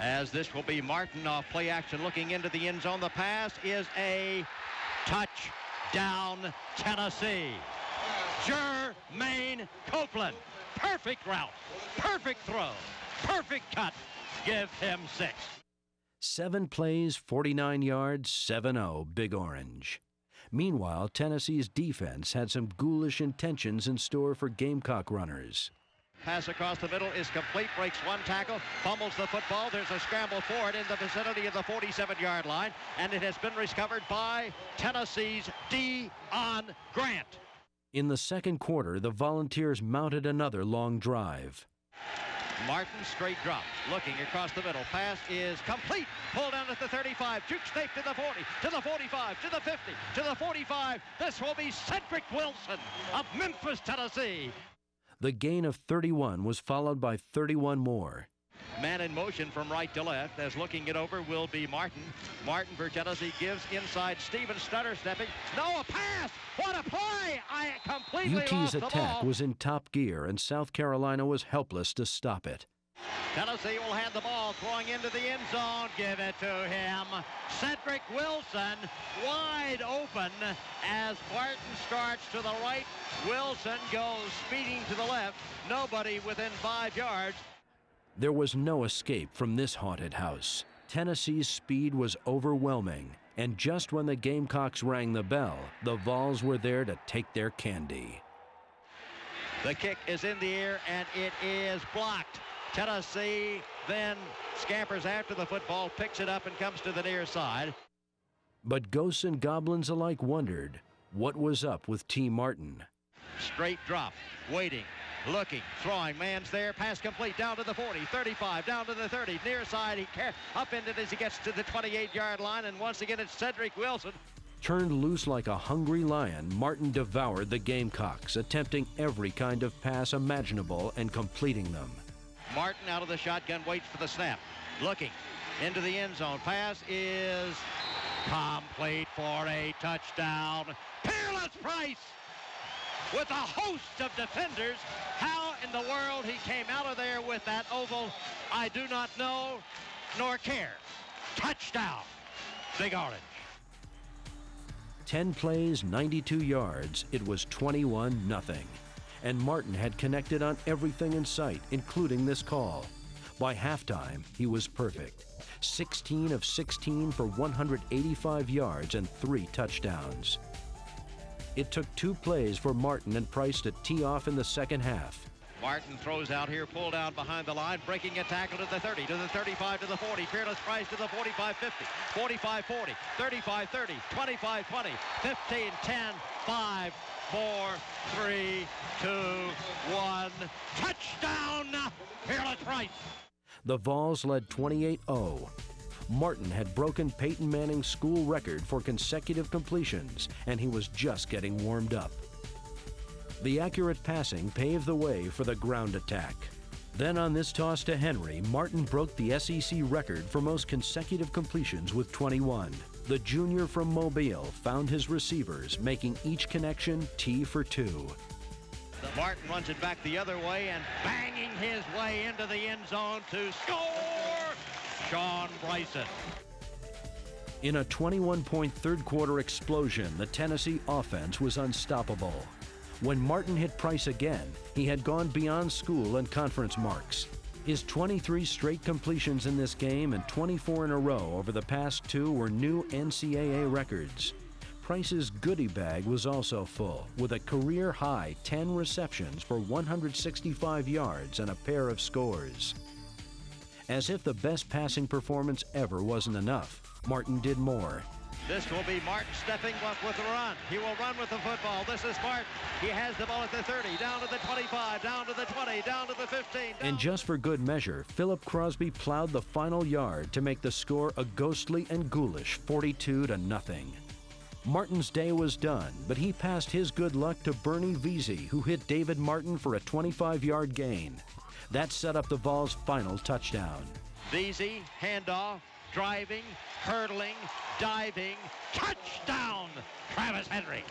As this will be Martin off play action looking into the end zone. The pass is a touchdown, Tennessee. Jermaine Copeland. Perfect route, perfect throw, perfect cut. Give him 6. 7 plays, 49 yards, 7-0, Big Orange. Meanwhile, Tennessee's defense had some ghoulish intentions in store for Gamecock runners. Pass across the middle is complete, breaks one tackle, fumbles the football. There's a scramble for it in the vicinity of the 47-yard line, and it has been recovered by Tennessee's Deon Grant. In the second quarter, the Volunteers mounted another long drive. Martin straight drop, looking across the middle. Pass is complete. Pulled down at the 35. Juke snake to the 40, to the 45, to the 50, to the 45. This will be Cedric Wilson of Memphis, Tennessee. The gain of 31 was followed by 31 more. Man in motion from right to left, as looking it over will be Martin. Martin for Tennessee gives inside. Steven stutter stepping. No, a pass! What a play! I completely UT's lost the attack ball. was in top gear, and South Carolina was helpless to stop it. Tennessee will hand the ball, throwing into the end zone. Give it to him. Cedric Wilson wide open as Martin starts to the right. Wilson goes speeding to the left. Nobody within 5 yards. There was no escape from this haunted house. Tennessee's speed was overwhelming, and just when the Gamecocks rang the bell, the Vols were there to take their candy. The kick is in the air, and it is blocked. Tennessee then scampers after the football, picks it up, and comes to the near side. But ghosts and goblins alike wondered what was up with T. Martin. Straight drop, waiting, looking, throwing, man's there, pass complete, down to the 40, 35, down to the 30, near side, he up into it as he gets to the 28-yard line, and once again it's Cedric Wilson. Turned loose like a hungry lion, Martin devoured the Gamecocks, attempting every kind of pass imaginable and completing them. Martin out of the shotgun, waits for the snap, looking into the end zone. Pass is complete for a touchdown. Peerless Price with a host of defenders. How in the world he came out of there with that oval, I do not know nor care. Touchdown, Big Orange. 10 plays, 92 yards. It was 21-0. And Martin had connected on everything in sight, including this call. By halftime, he was perfect. 16 of 16 for 185 yards and 3 touchdowns. It took 2 plays for Martin and Price to tee off in the second half. Martin throws out here, pull down behind the line, breaking a tackle to the 30, to the 35, to the 40. Peerless Price to the 45-50, 45-40, 35-30, 25-20, 15-10, 5, 4, 3, 2, 1. Touchdown, Peerless Price. The Vols led 28-0. Martin had broken Peyton Manning's school record for consecutive completions, and he was just getting warmed up. The accurate passing paved the way for the ground attack. Then on this toss to Henry, Martin broke the SEC record for most consecutive completions with 21. The junior from Mobile found his receivers, making each connection T for 2. Martin runs it back the other way and banging his way into the end zone to score, Sean Bryson. In a 21-point third-quarter explosion, the Tennessee offense was unstoppable. When Martin hit Price again, he had gone beyond school and conference marks. His 23 straight completions in this game and 24 in a row over the past 2 were new NCAA records. Price's goodie bag was also full, with a career-high 10 receptions for 165 yards and a pair of scores. As if the best passing performance ever wasn't enough, Martin did more. This will be Martin stepping up with the run. He will run with the football. This is Martin. He has the ball at the 30, down to the 25, down to the 20, down to the 15. And just for good measure, Philip Crosby plowed the final yard to make the score a ghostly and ghoulish 42-0. Martin's day was done, but he passed his good luck to Bernie Veazey, who hit David Martin for a 25-yard gain. That set up the Vols' final touchdown. Veazey, handoff, driving, hurdling, diving, touchdown, Travis Henry.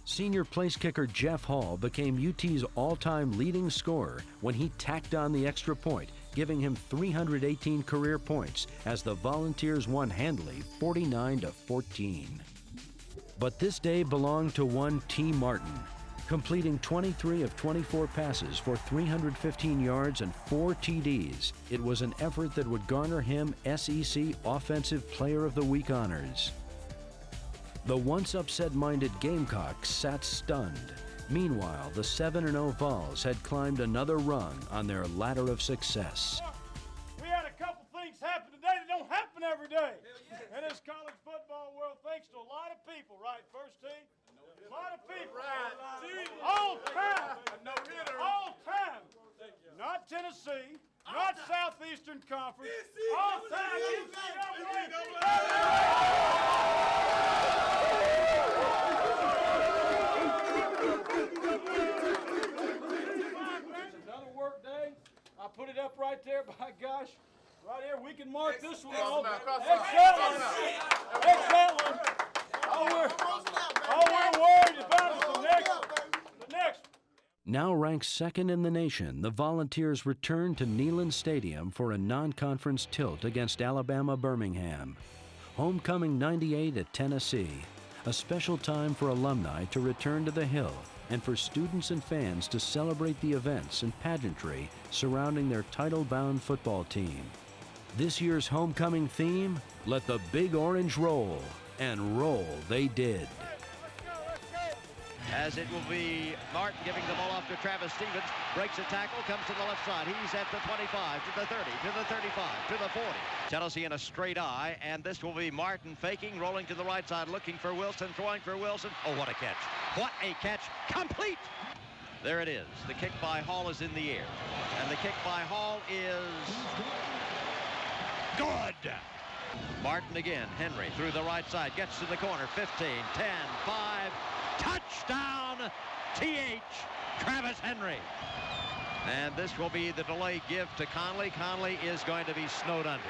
Senior place kicker Jeff Hall became UT's all-time leading scorer when he tacked on the extra point, giving him 318 career points as the Volunteers won handily 49-14. But this day belonged to one T. Martin, completing 23 of 24 passes for 315 yards and 4 TDs. It was an effort that would garner him SEC Offensive Player of the Week honors. The once upset-minded Gamecocks sat stunned. Meanwhile, the 7-0 Vols had climbed another rung on their ladder of success. We had a couple things happen today that don't happen every day. In this college football world, thanks to a lot of people, right, first team? A lot of people. All time. All time. Not Tennessee, not Southeastern Conference. All time. Another work day. I put it up right there, by gosh. Right here, we can mark this one off. Excellent. Excellent. All we're worried about is the next. Now ranked second in the nation, the Volunteers returned to Neyland Stadium for a non-conference tilt against Alabama Birmingham. Homecoming 98 at Tennessee, a special time for alumni to return to the Hill and for students and fans to celebrate the events and pageantry surrounding their title-bound football team. This year's homecoming theme, let the Big Orange roll, and roll they did. As it will be Martin giving the ball off to Travis Stevens, breaks a tackle, comes to the left side. He's at the 25, to the 30, to the 35, to the 40. Tennessee in a straight eye, and this will be Martin faking, rolling to the right side, looking for Wilson, throwing for Wilson. Oh, what a catch. What a catch. Complete. There it is. The kick by Hall is in the air. And the kick by Hall is good. Martin again. Henry through the right side. Gets to the corner. 15, 10, 5. Touchdown, T.H. Travis Henry. And this will be the delay give to Conley. Conley is going to be snowed under.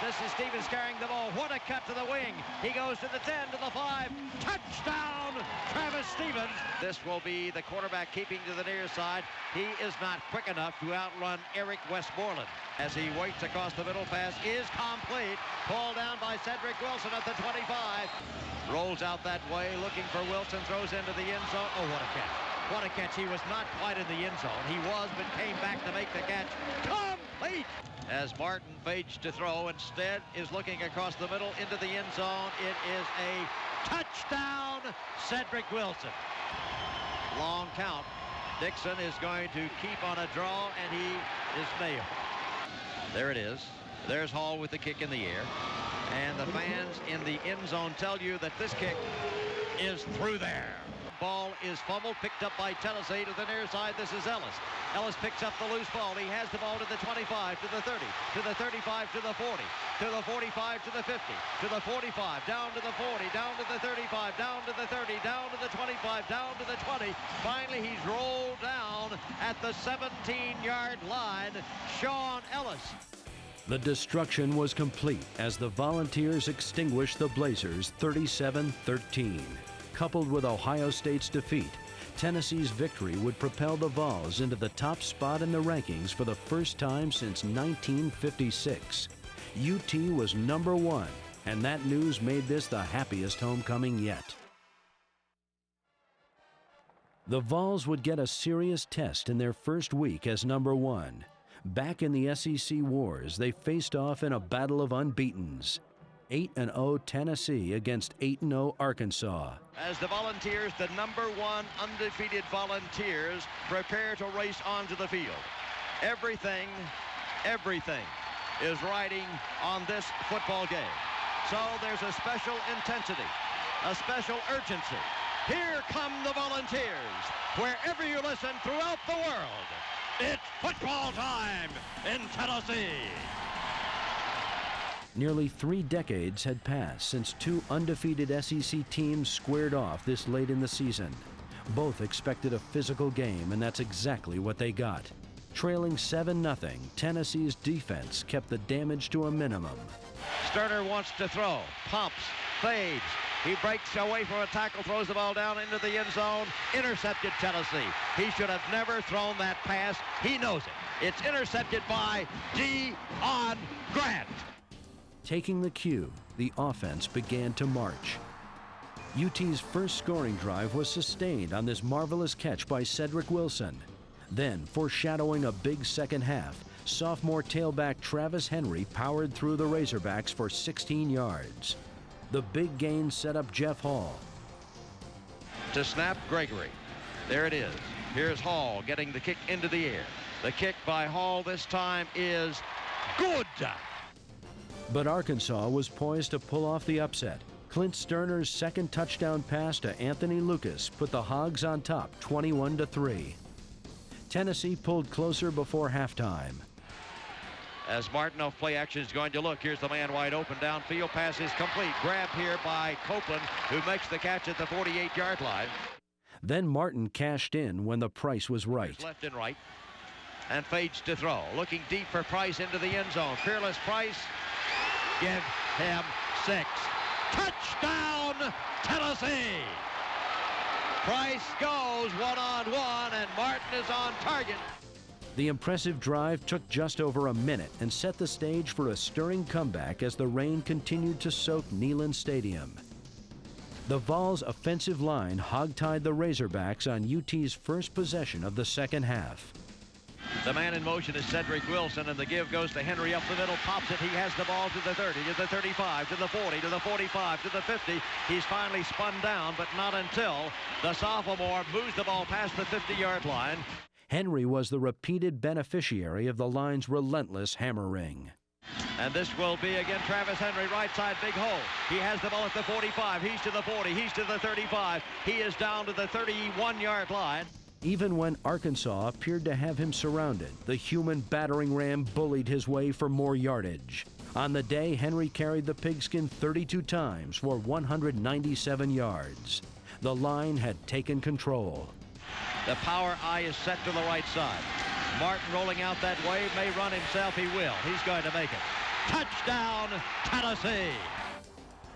This is Stevens carrying the ball. What a cut to the wing. He goes to the 10, to the 5. Touchdown, Travis Stevens. This will be the quarterback keeping to the near side. He is not quick enough to outrun Eric Westmoreland. As he waits across the middle, pass is complete. Ball down by Cedric Wilson at the 25. Rolls out that way, looking for Wilson, throws into the end zone. Oh, what a catch. What a catch. He was not quite in the end zone. He was, but came back to make the catch. Complete! As Martin fakes to throw, instead is looking across the middle into the end zone. It is a touchdown, Cedric Wilson. Long count. Dixon is going to keep on a draw, and he is nailed. There it is. There's Hall with the kick in the air. And the fans in the end zone tell you that this kick is through there. Ball is fumbled, picked up by Tennessee to the near side. This is Ellis. Ellis picks up the loose ball. He has the ball to the 25, to the 30, to the 35, to the 40, to the 45, to the 50, to the 45, down to the 40, down to the 35, down to the 30, down to the 25, down to the 20. Finally, he's rolled down at the 17-yard line. Sean Ellis. The destruction was complete as the Volunteers extinguished the Blazers 37-13. Coupled with Ohio State's defeat, Tennessee's victory would propel the Vols into the top spot in the rankings for the first time since 1956. UT was number 1, and that news made this the happiest homecoming yet. The Vols would get a serious test in their first week as number 1. Back in the SEC wars, they faced off in a battle of unbeatens. 8-0 Tennessee against 8-0 Arkansas. As the Volunteers, the number 1 undefeated Volunteers, prepare to race onto the field. Everything is riding on this football game. So there's a special intensity, a special urgency. Here come the Volunteers. Wherever you listen throughout the world, it's football time in Tennessee. Nearly 3 decades had passed since 2 undefeated SEC teams squared off this late in the season. Both expected a physical game, and that's exactly what they got. Trailing 7-0, Tennessee's defense kept the damage to a minimum. Sterner wants to throw, pumps, fades. He breaks away from a tackle, throws the ball down into the end zone. Intercepted Tennessee. He should have never thrown that pass. He knows it. It's intercepted by Deon Grant. Taking the cue, the offense began to march. UT's first scoring drive was sustained on this marvelous catch by Cedric Wilson. Then, foreshadowing a big second half, sophomore tailback Travis Henry powered through the Razorbacks for 16 yards. The big gain set up Jeff Hall. To snap Gregory. There it is. Here's Hall getting the kick into the air. The kick by Hall this time is good. But Arkansas was poised to pull off the upset. Clint Sterner's second touchdown pass to Anthony Lucas put the Hogs on top 21-3. Tennessee pulled closer before halftime. As Martin off play action is going to look. Here's the man wide open downfield. Pass is complete. Grab here by Copeland, who makes the catch at the 48-yard line. Then Martin cashed in when the price was right. Left and right. And fades to throw. Looking deep for Price into the end zone. Peerless Price. Give him 6. Touchdown, Tennessee! Price goes one-on-one, and Martin is on target. The impressive drive took just over a minute and set the stage for a stirring comeback as the rain continued to soak Neyland Stadium. The Vols' offensive line hogtied the Razorbacks on UT's first possession of the second half. The man in motion is Cedric Wilson, and the give goes to Henry up the middle, pops it. He has the ball to the 30, to the 35, to the 40, to the 45, to the 50. He's finally spun down, but not until the sophomore moves the ball past the 50-yard line. Henry was the repeated beneficiary of the line's relentless hammering. And this will be again Travis Henry, right side, big hole. He has the ball at the 45. He's to the 40. He's to the 35. He is down to the 31-yard line. Even when Arkansas appeared to have him surrounded, the human battering ram bullied his way for more yardage. On the day, Henry carried the pigskin 32 times for 197 yards. The line had taken control. The power eye is set to the right side. Martin rolling out that way, may run himself, he will. He's going to make it. Touchdown, Tennessee!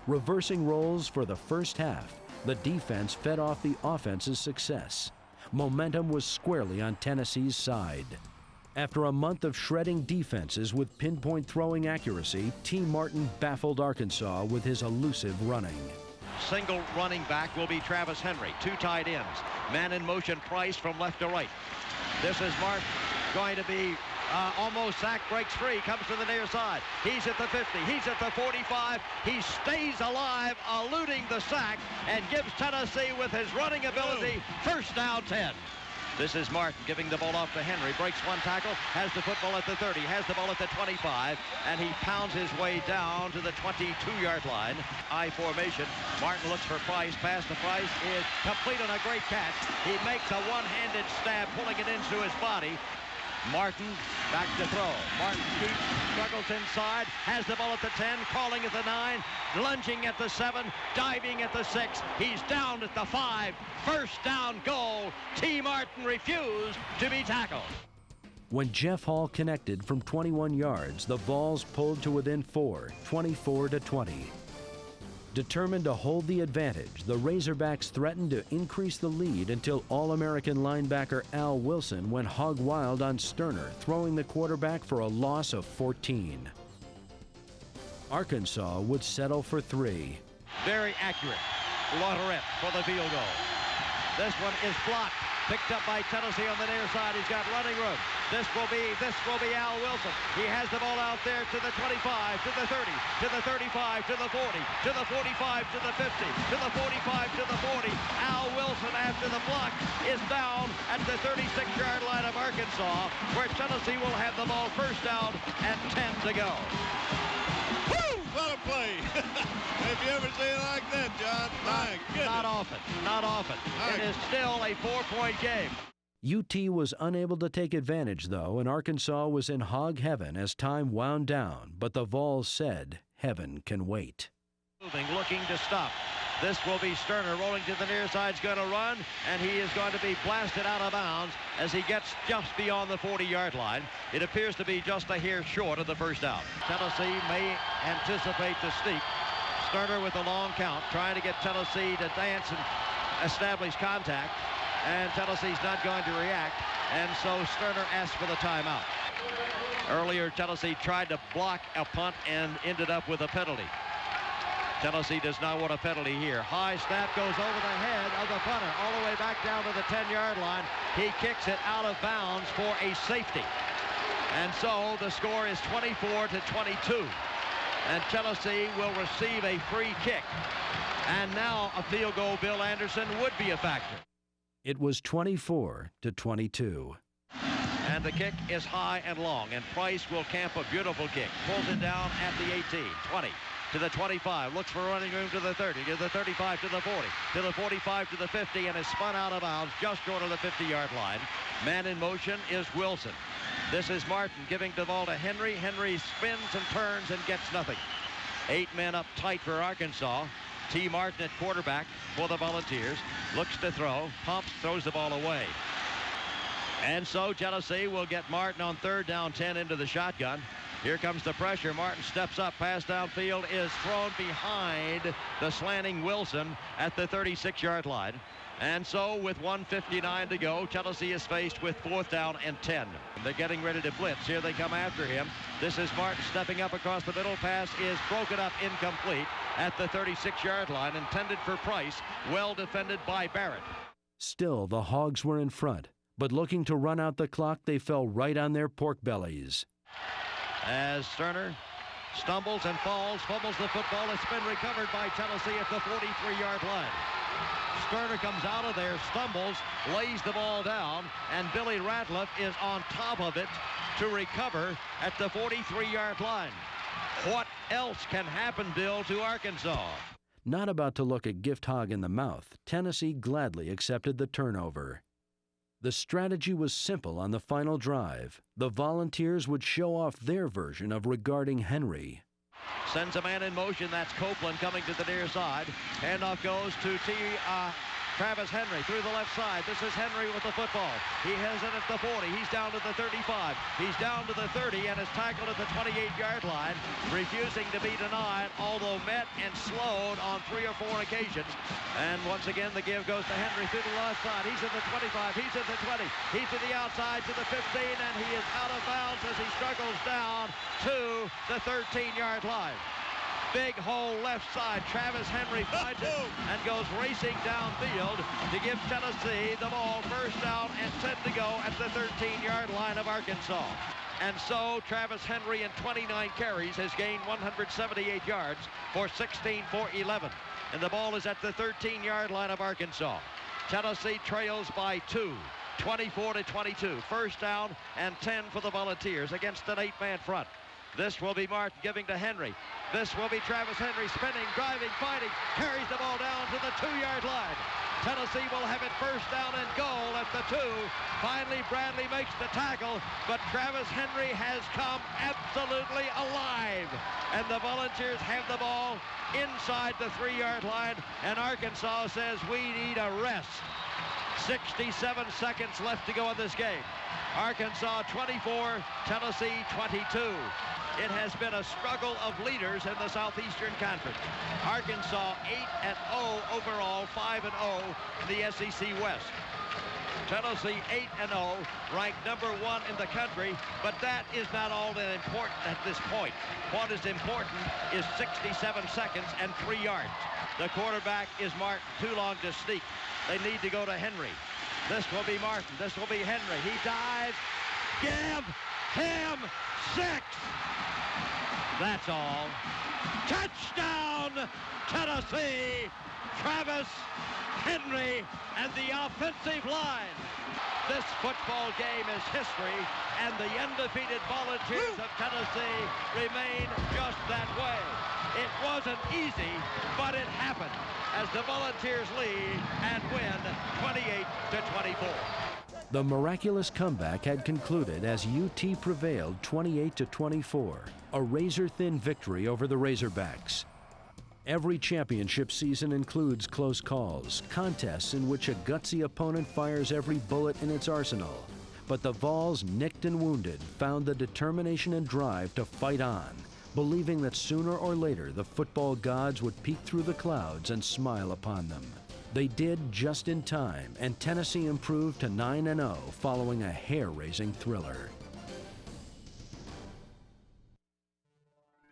Reversing roles for the first half, the defense fed off the offense's success. Momentum was squarely on Tennessee's side. After a month of shredding defenses with pinpoint throwing accuracy, T. Martin baffled Arkansas with his elusive running. Single running back will be Travis Henry. 2 tight ends. Man in motion, Price from left to right. This is Martin going to be almost sacked, breaks free, comes to the near side. He's at the 50, he's at the 45. He stays alive, eluding the sack, and gives Tennessee, with his running ability, first down 10. This is Martin giving the ball off to Henry, breaks one tackle, has the football at the 30, has the ball at the 25, and he pounds his way down to the 22-yard line. I formation. Martin looks for Price. Pass to Price is complete on a great catch. He makes a one-handed stab, pulling it into his body. Martin back to throw. Martin keeps, struggles inside, has the ball at the 10, crawling at the 9, lunging at the 7, diving at the 6. He's down at the 5. First down goal. T. Martin refused to be tackled. When Jeff Hall connected from 21 yards, the Vols pulled to within 4, 24-20. Determined to hold the advantage, the Razorbacks threatened to increase the lead until All-American linebacker Al Wilson went hog wild on Sterner, throwing the quarterback for a loss of 14. Arkansas would settle for 3. Very accurate. Lotteret for the field goal. This one is blocked. Picked up by Tennessee on the near side. He's got running room. This will be Al Wilson. He has the ball out there to the 25, to the 30, to the 35, to the 40, to the 45, to the 50, to the 45, to the 40. Al Wilson, after the block, is down at the 36-yard line of Arkansas, where Tennessee will have the ball first down and 10 to go. Woo! What a play. Have you ever seen it like that, John? My goodness. Not often. It is still a 4-point game. UT was unable to take advantage, though, and Arkansas was in hog heaven as time wound down, but the Vols said, heaven can wait. Moving, looking to stop. This will be Sterner rolling to the near side. He's going to run, and he is going to be blasted out of bounds as he gets just beyond the 40-yard line. It appears to be just a hair short of the first down. Tennessee may anticipate the steep. Sterner with a long count, trying to get Tennessee to dance and establish contact, and Tennessee's not going to react, and so Sterner asks for the timeout. Earlier, Tennessee tried to block a punt and ended up with a penalty. Tennessee does not want a penalty here. High snap goes over the head of the punter all the way back down to the 10-yard line. He kicks it out of bounds for a safety. And so the score is 24-22. And Tennessee will receive a free kick. And now a field goal, Bill Anderson, would be a factor. It was 24-22. And the kick is high and long. And Price will camp a beautiful kick. Pulls it down at the 18, 20. To the 25, looks for running room to the 30, to the 35, to the 40, to the 45, to the 50, and is spun out of bounds just short of the 50-yard line. Man in motion is Wilson. This is Martin giving the ball to Henry. Henry spins and turns and gets nothing. 8 men up tight for Arkansas. T. Martin at quarterback for the Volunteers. Looks to throw. Pumps, throws the ball away. And so Tennessee will get Martin on 3rd down 10 into the shotgun. Here comes the pressure. Martin steps up. Pass downfield is thrown behind the slanting Wilson at the 36-yard line. And so with 1:59 to go, Tennessee is faced with 4th down and 10. They're getting ready to blitz. Here they come after him. This is Martin stepping up across the middle. Pass is broken up, incomplete at the 36-yard line, intended for Price. Well defended by Barrett. Still, the Hogs were in front, but looking to run out the clock, they fell right on their pork bellies. As Sterner stumbles and falls, fumbles the football. It's been recovered by Tennessee at the 43-yard line. Sterner comes out of there, stumbles, lays the ball down, and Billy Ratliff is on top of it to recover at the 43-yard line. What else can happen, Bill, to Arkansas? Not about to look a gift hog in the mouth, Tennessee gladly accepted the turnover. The strategy was simple on the final drive. The Volunteers would show off their version of regarding Henry. Sends a man in motion. That's Copeland coming to the near side. Handoff goes to Travis Henry through the left side. This is Henry with the football. He has it at the 40. He's down to the 35. He's down to the 30 and is tackled at the 28-yard line, refusing to be denied, although met and slowed on 3 or 4 occasions. And once again, the give goes to Henry through the left side. He's at the 25. He's at the 20. He's to the outside to the 15, and he is out of bounds as he struggles down to the 13-yard line. Big hole left side. Travis Henry finds it and goes racing downfield to give Tennessee the ball. 1st down and 10 to go at the 13-yard line of Arkansas. And so Travis Henry in 29 carries has gained 178 yards for 16 for 11. And the ball is at the 13-yard line of Arkansas. Tennessee trails by 2. 24-22. 1st down and 10 for the Volunteers against an 8-man front. This will be Martin giving to Henry. This will be Travis Henry spinning, driving, fighting, carries the ball down to the 2-yard line. Tennessee will have it 1st down and goal at the 2. Finally, Bradley makes the tackle, but Travis Henry has come absolutely alive. And the Volunteers have the ball inside the 3-yard line, and Arkansas says we need a rest. 67 seconds left to go in this game. Arkansas 24, Tennessee 22. It has been a struggle of leaders in the Southeastern Conference. Arkansas 8-0 overall, 5-0 in the SEC West. Tennessee 8-0, ranked number 1 in the country, but that is not all that important at this point. What is important is 67 seconds and 3 yards. The quarterback is Martin, too long to sneak. They need to go to Henry. This will be Martin. This will be Henry. He dives. Give him 6. That's all. Touchdown, Tennessee. Travis Henry and the offensive line. This football game is history, and the undefeated Volunteers of Tennessee remain just that way. It wasn't easy, but it happened as the Volunteers lead and win 28-24. The miraculous comeback had concluded as UT prevailed 28-24, a razor-thin victory over the Razorbacks. Every championship season includes close calls, contests in which a gutsy opponent fires every bullet in its arsenal. But the Vols, nicked and wounded, found the determination and drive to fight on, believing that sooner or later the football gods would peek through the clouds and smile upon them. They did just in time, and Tennessee improved to 9-0 following a hair-raising thriller.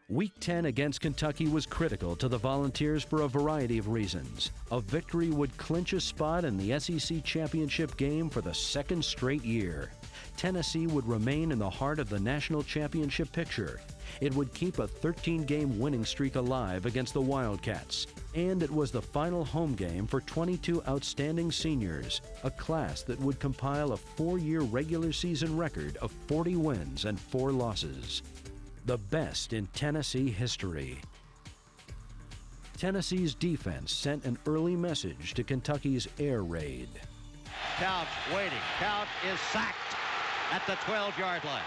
Week 10 against Kentucky was critical to the Volunteers for a variety of reasons. A victory would clinch a spot in the SEC championship game for the second straight year. Tennessee would remain in the heart of the national championship picture. It would keep a 13-game winning streak alive against the Wildcats. And it was the final home game for 22 outstanding seniors, a class that would compile a 4-year regular season record of 40 wins and 4 losses. The best in Tennessee history. Tennessee's defense sent an early message to Kentucky's air raid. Couch waiting. Couch is sacked at the 12-yard line.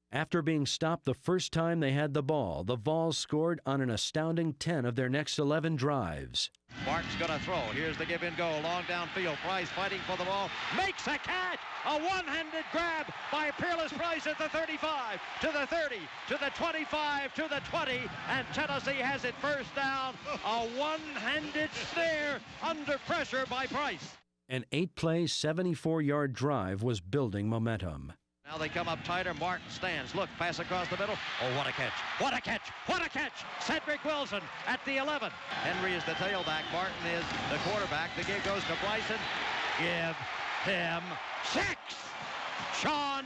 After being stopped the first time they had the ball, the Vols scored on an astounding 10 of their next 11 drives. Martin's going to throw. Here's the give and go. Long downfield. Price fighting for the ball. Makes a catch. A one-handed grab by Peerless Price at the 35, to the 30, to the 25, to the 20. And Tennessee has it first down. A one-handed snare under pressure by Price. An 8-play, 74-yard drive was building momentum. Now they come up tighter. Martin stands. Look, pass across the middle. Oh, what a catch. What a catch. What a catch. Cedric Wilson at the 11. Henry is the tailback. Martin is the quarterback. The give goes to Bryson. Give him 6. Sean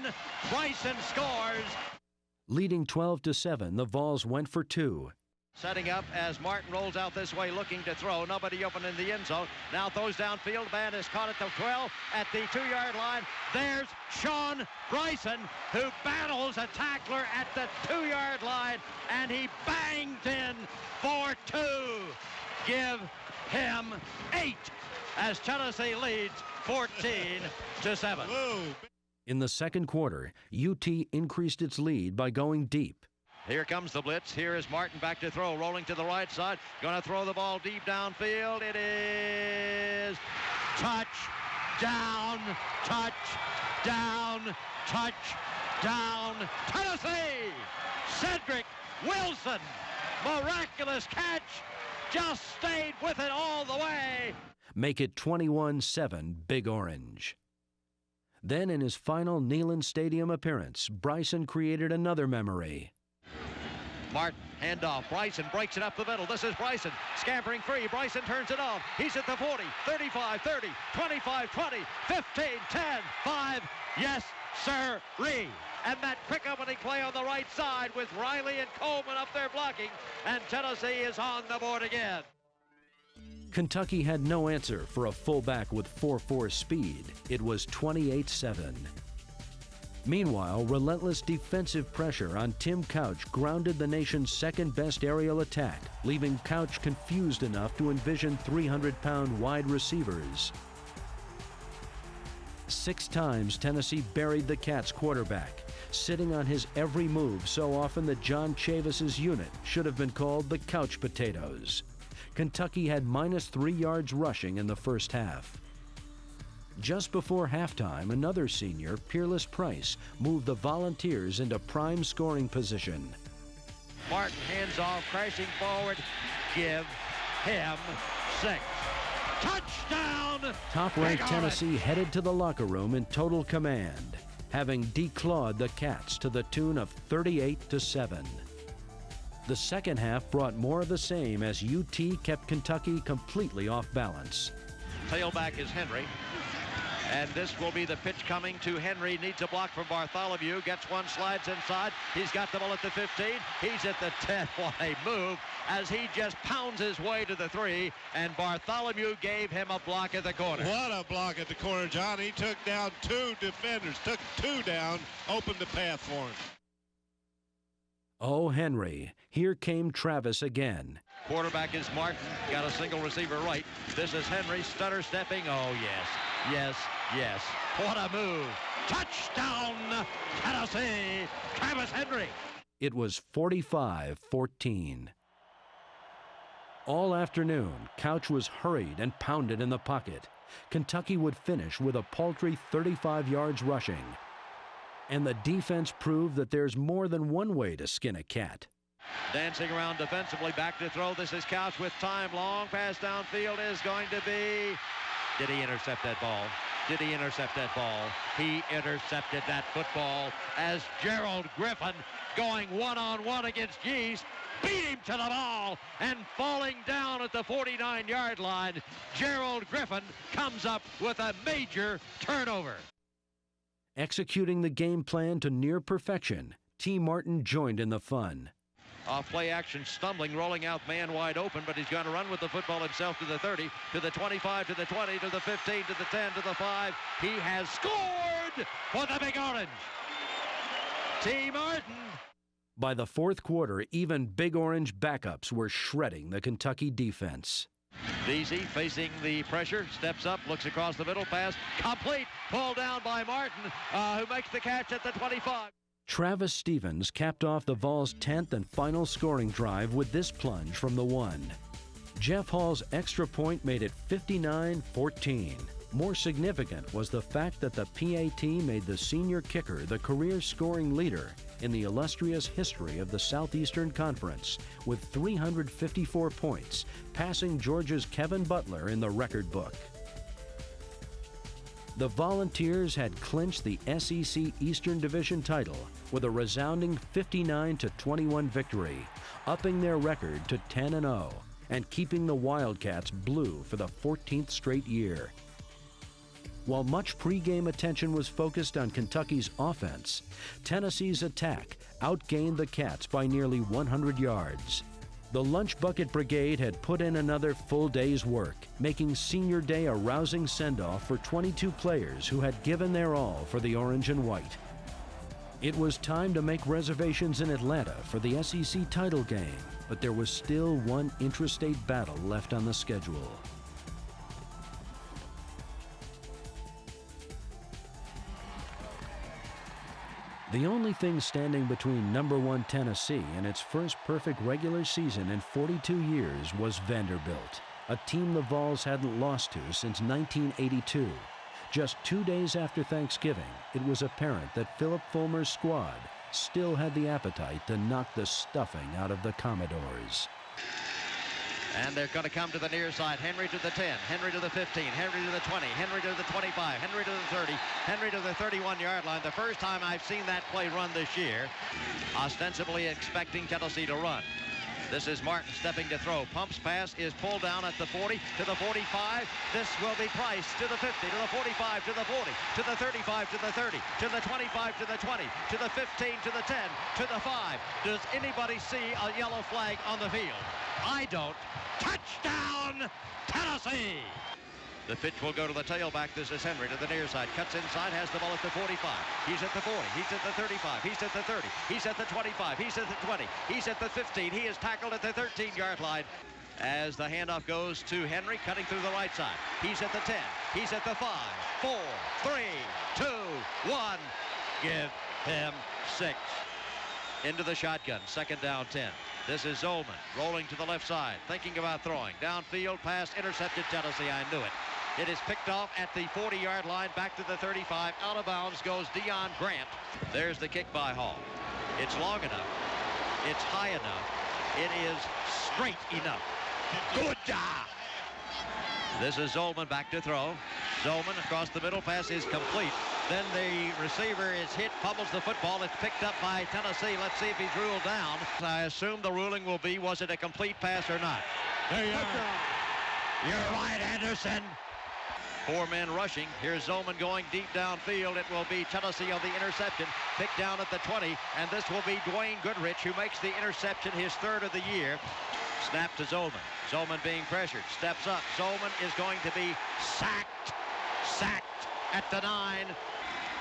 Bryson scores. Leading 12-7, the Vols went for 2. Setting up as Martin rolls out this way looking to throw. Nobody open in the end zone. Now throws downfield. Man is caught at the 12 at the 2-yard line. There's Sean Bryson, who battles a tackler at the 2-yard line, and he banged in for 2. Give him 8 as Tennessee leads 14-7. In the second quarter, UT increased its lead by going deep. Here comes the blitz. Here is Martin back to throw, rolling to the right side. Going to throw the ball deep downfield. It is touchdown, touchdown, touchdown, Tennessee! Cedric Wilson, miraculous catch, just stayed with it all the way. Make it 21-7 Big Orange. Then in his final Neyland Stadium appearance, Bryson created another memory. Martin, handoff. Bryson breaks it up the middle. This is Bryson scampering free. Bryson turns it on. He's at the 40, 35, 30, 25, 20, 15, 10, 5. Yes, sir-ree. And that quick opening play on the right side with Riley and Coleman up there blocking. And Tennessee is on the board again. Kentucky had no answer for a fullback with 4.4 speed. It was 28-7. Meanwhile, relentless defensive pressure on Tim Couch grounded the nation's second-best aerial attack, leaving Couch confused enough to envision 300-pound wide receivers. 6 times Tennessee buried the Cats quarterback, sitting on his every move so often that John Chavis's unit should have been called the Couch Potatoes. Kentucky had -3 yards rushing in the first half. Just before halftime, another senior, Peerless Price, moved the Volunteers into prime scoring position. Martin hands off, crashing forward. Give him 6. Touchdown! Top-ranked Tennessee headed to the locker room in total command, having declawed the Cats to the tune of 38-7. The second half brought more of the same as UT kept Kentucky completely off balance. Tailback is Henry. And this will be the pitch coming to Henry. Needs a block from Bartholomew. Gets one, slides inside. He's got the ball at the 15. He's at the 10. What a move as he just pounds his way to the 3. And Bartholomew gave him a block at the corner. What a block at the corner, John. He took down 2 defenders. Took 2 down. Opened the path for him. Oh, Henry, here came Travis again. Quarterback is Martin, got a single receiver right. This is Henry, stutter stepping. Oh, yes, yes, yes. What a move. Touchdown, Tennessee, Travis Henry. It was 45-14. All afternoon, Couch was hurried and pounded in the pocket. Kentucky would finish with a paltry 35 yards rushing. And the defense proved that there's more than one way to skin a cat. Dancing around defensively, back to throw. This is Couch with time. Long pass downfield is going to be... Did he intercept that ball? Did he intercept that ball? He intercepted that football as Gerald Griffin, going one-on-one against Yeast, beat him to the ball, and falling down at the 49-yard line, Gerald Griffin comes up with a major turnover. Executing the game plan to near perfection, T. Martin joined in the fun. Off play action, stumbling, rolling out, man wide open, but he's going to run with the football himself to the 30, to the 25, to the 20, to the 15, to the 10, to the 5. He has scored for the Big Orange. T. Martin. By the fourth quarter, even Big Orange backups were shredding the Kentucky defense. Beasy facing the pressure, steps up, looks across the middle, pass complete, pulled down by Martin, who makes the catch at the 25. Travis Stevens capped off the Vols' 10th and final scoring drive with this plunge from the 1. Jeff Hall's extra point made it 59-14. More significant was the fact that the PAT made the senior kicker the career scoring leader in the illustrious history of the Southeastern Conference with 354 points, passing Georgia's Kevin Butler in the record book. The Volunteers had clinched the SEC Eastern Division title with a resounding 59-21 victory, upping their record to 10-0 and keeping the Wildcats blue for the 14th straight year. While much pregame attention was focused on Kentucky's offense, Tennessee's attack outgained the Cats by nearly 100 yards. The Lunch Bucket Brigade had put in another full day's work, making Senior Day a rousing send-off for 22 players who had given their all for the orange and white. It was time to make reservations in Atlanta for the SEC title game, but there was still one intrastate battle left on the schedule. The only thing standing between number 1 Tennessee and its first perfect regular season in 42 years was Vanderbilt, a team the Vols hadn't lost to since 1982. Just 2 days after Thanksgiving, it was apparent that Philip Fulmer's squad still had the appetite to knock the stuffing out of the Commodores. And they're going to come to the near side. Henry to the 10, Henry to the 15, Henry to the 20, Henry to the 25, Henry to the 30, Henry to the 31-yard line. The first time I've seen that play run this year, ostensibly expecting Tennessee to run. This is Martin stepping to throw. Pumps pass is pulled down at the 40, to the 45. This will be Price to the 50, to the 45, to the 40, to the 35, to the 30, to the 25, to the 20, to the 15, to the 10, to the 5. Does anybody see a yellow flag on the field? I don't. Touchdown, Tennessee! The pitch will go to the tailback. This is Henry to the near side. Cuts inside, has the ball at the 45. He's at the 40. He's at the 35. He's at the 30. He's at the 25. He's at the 20. He's at the 15. He is tackled at the 13-yard line. As the handoff goes to Henry, cutting through the right side. He's at the 10. He's at the 5, 4, 3, 2, 1. Give him 6. Into the shotgun. Second down, 10. This is Zolman rolling to the left side, thinking about throwing. Downfield pass, intercepted Tennessee. I knew it. It is picked off at the 40-yard line, back to the 35. Out of bounds goes Deion Grant. There's the kick by Hall. It's long enough. It's high enough. It is straight enough. Good job. This is Zolman back to throw. Zolman across the middle, pass is complete. Then the receiver is hit, fumbles the football. It's picked up by Tennessee. Let's see if he's ruled down. I assume the ruling will be, was it a complete pass or not? There you are. You're right, Anderson. 4 men rushing. Here's Zolman going deep downfield. It will be Tennessee on the interception. Picked down at the 20, and this will be Dwayne Goodrich, who makes the interception, his 3rd of the year. Snap to Zolman. Zolman being pressured. Steps up. Zolman is going to be sacked. Sacked at the 9.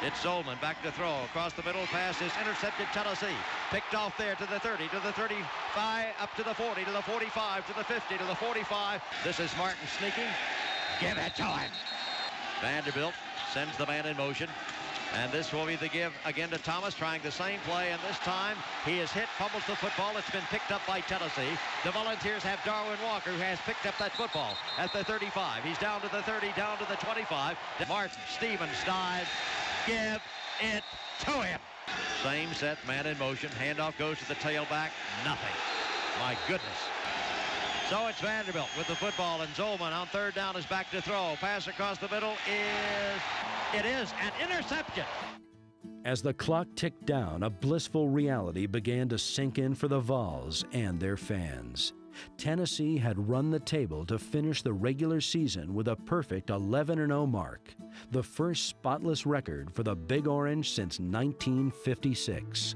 It's Zolman back to throw. Across the middle, pass is intercepted. Tennessee picked off there to the 30, to the 35, up to the 40, to the 45, to the 50, to the 45. This is Martin sneaking. Give it to him. Vanderbilt sends the man in motion. And this will be the give again to Thomas, trying the same play, and this time he is hit, fumbles the football. It's been picked up by Tennessee. The Volunteers have Darwin Walker, who has picked up that football at the 35. He's down to the 30, down to the 25. Martin Stevens dives. Give it to him. Same set, man in motion. Handoff goes to the tailback. Nothing. My goodness. So it's Vanderbilt with the football, and Zolman on third down is back to throw. Pass across the middle it is an interception. As the clock ticked down, a blissful reality began to sink in for the Vols and their fans. Tennessee had run the table to finish the regular season with a perfect 11-0 mark, the first spotless record for the Big Orange since 1956.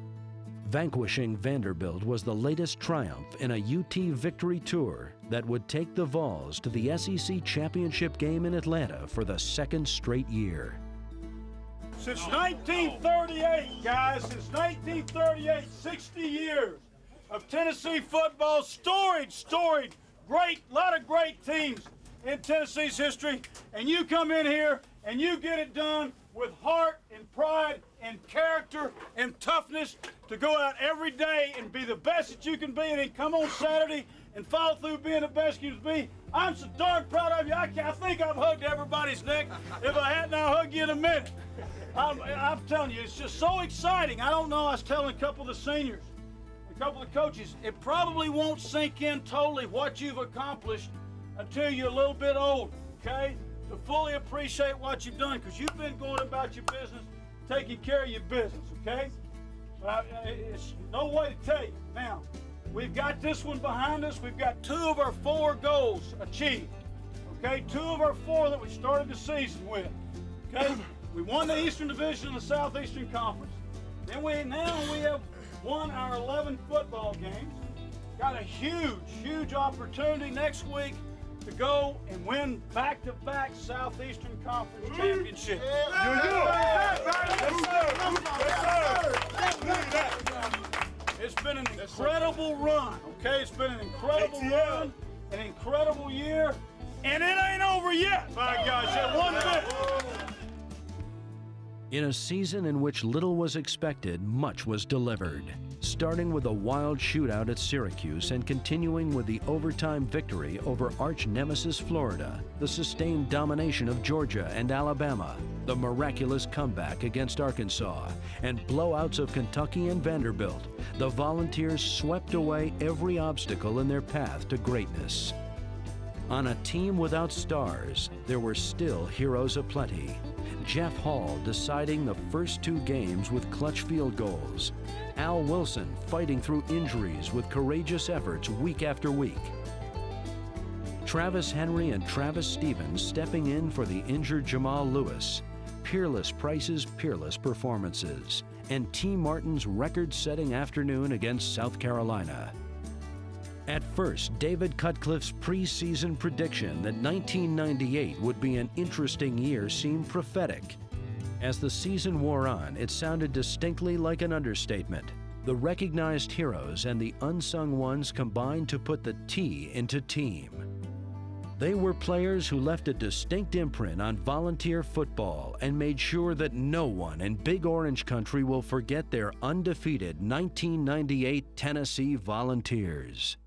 Vanquishing Vanderbilt was the latest triumph in a UT victory tour that would take the Vols to the SEC championship game in Atlanta for the second straight year. Since 1938, guys, since 1938, 60 years of Tennessee football, storied, lot of great teams in Tennessee's history, and you come in here and you get it done with heart and pride and character and toughness to go out every day and be the best that you can be, and then come on Saturday and follow through being the best you can be. I'm so darn proud of you. I think I've hugged everybody's neck. If I hadn't, I'll hug you in a minute. I'm telling you, it's just so exciting. I don't know, I was telling a couple of the seniors, a couple of coaches, it probably won't sink in totally what you've accomplished until you're a little bit older, okay? To fully appreciate what you've done, because you've been going about your business, taking care of your business, okay? But it's no way to tell you. Now, we've got this one behind us. We've got 2 of our 4 goals achieved, okay? 2 of our 4 that we started the season with, okay? We won the Eastern Division of the Southeastern Conference. Then we have won our 11 football games. Got a huge opportunity next week to go and win back-to-back Southeastern Conference championships. It's been an incredible run, okay? It's been an incredible run, an incredible year, and it ain't over yet, by gosh, that one bit. In a season in which little was expected, much was delivered. Starting with a wild shootout at Syracuse and continuing with the overtime victory over arch nemesis Florida, the sustained domination of Georgia and Alabama, the miraculous comeback against Arkansas, and blowouts of Kentucky and Vanderbilt, the Volunteers swept away every obstacle in their path to greatness. On a team without stars, there were still heroes aplenty. Jeff Hall deciding the first 2 games with clutch field goals. Al Wilson fighting through injuries with courageous efforts week after week. Travis Henry and Travis Stevens stepping in for the injured Jamal Lewis. Peerless Price's peerless performances. And T. Martin's record-setting afternoon against South Carolina. At first, David Cutcliffe's preseason prediction that 1998 would be an interesting year seemed prophetic. As the season wore on, it sounded distinctly like an understatement. The recognized heroes and the unsung ones combined to put the T into team. They were players who left a distinct imprint on Volunteer football and made sure that no one in Big Orange Country will forget their undefeated 1998 Tennessee Volunteers.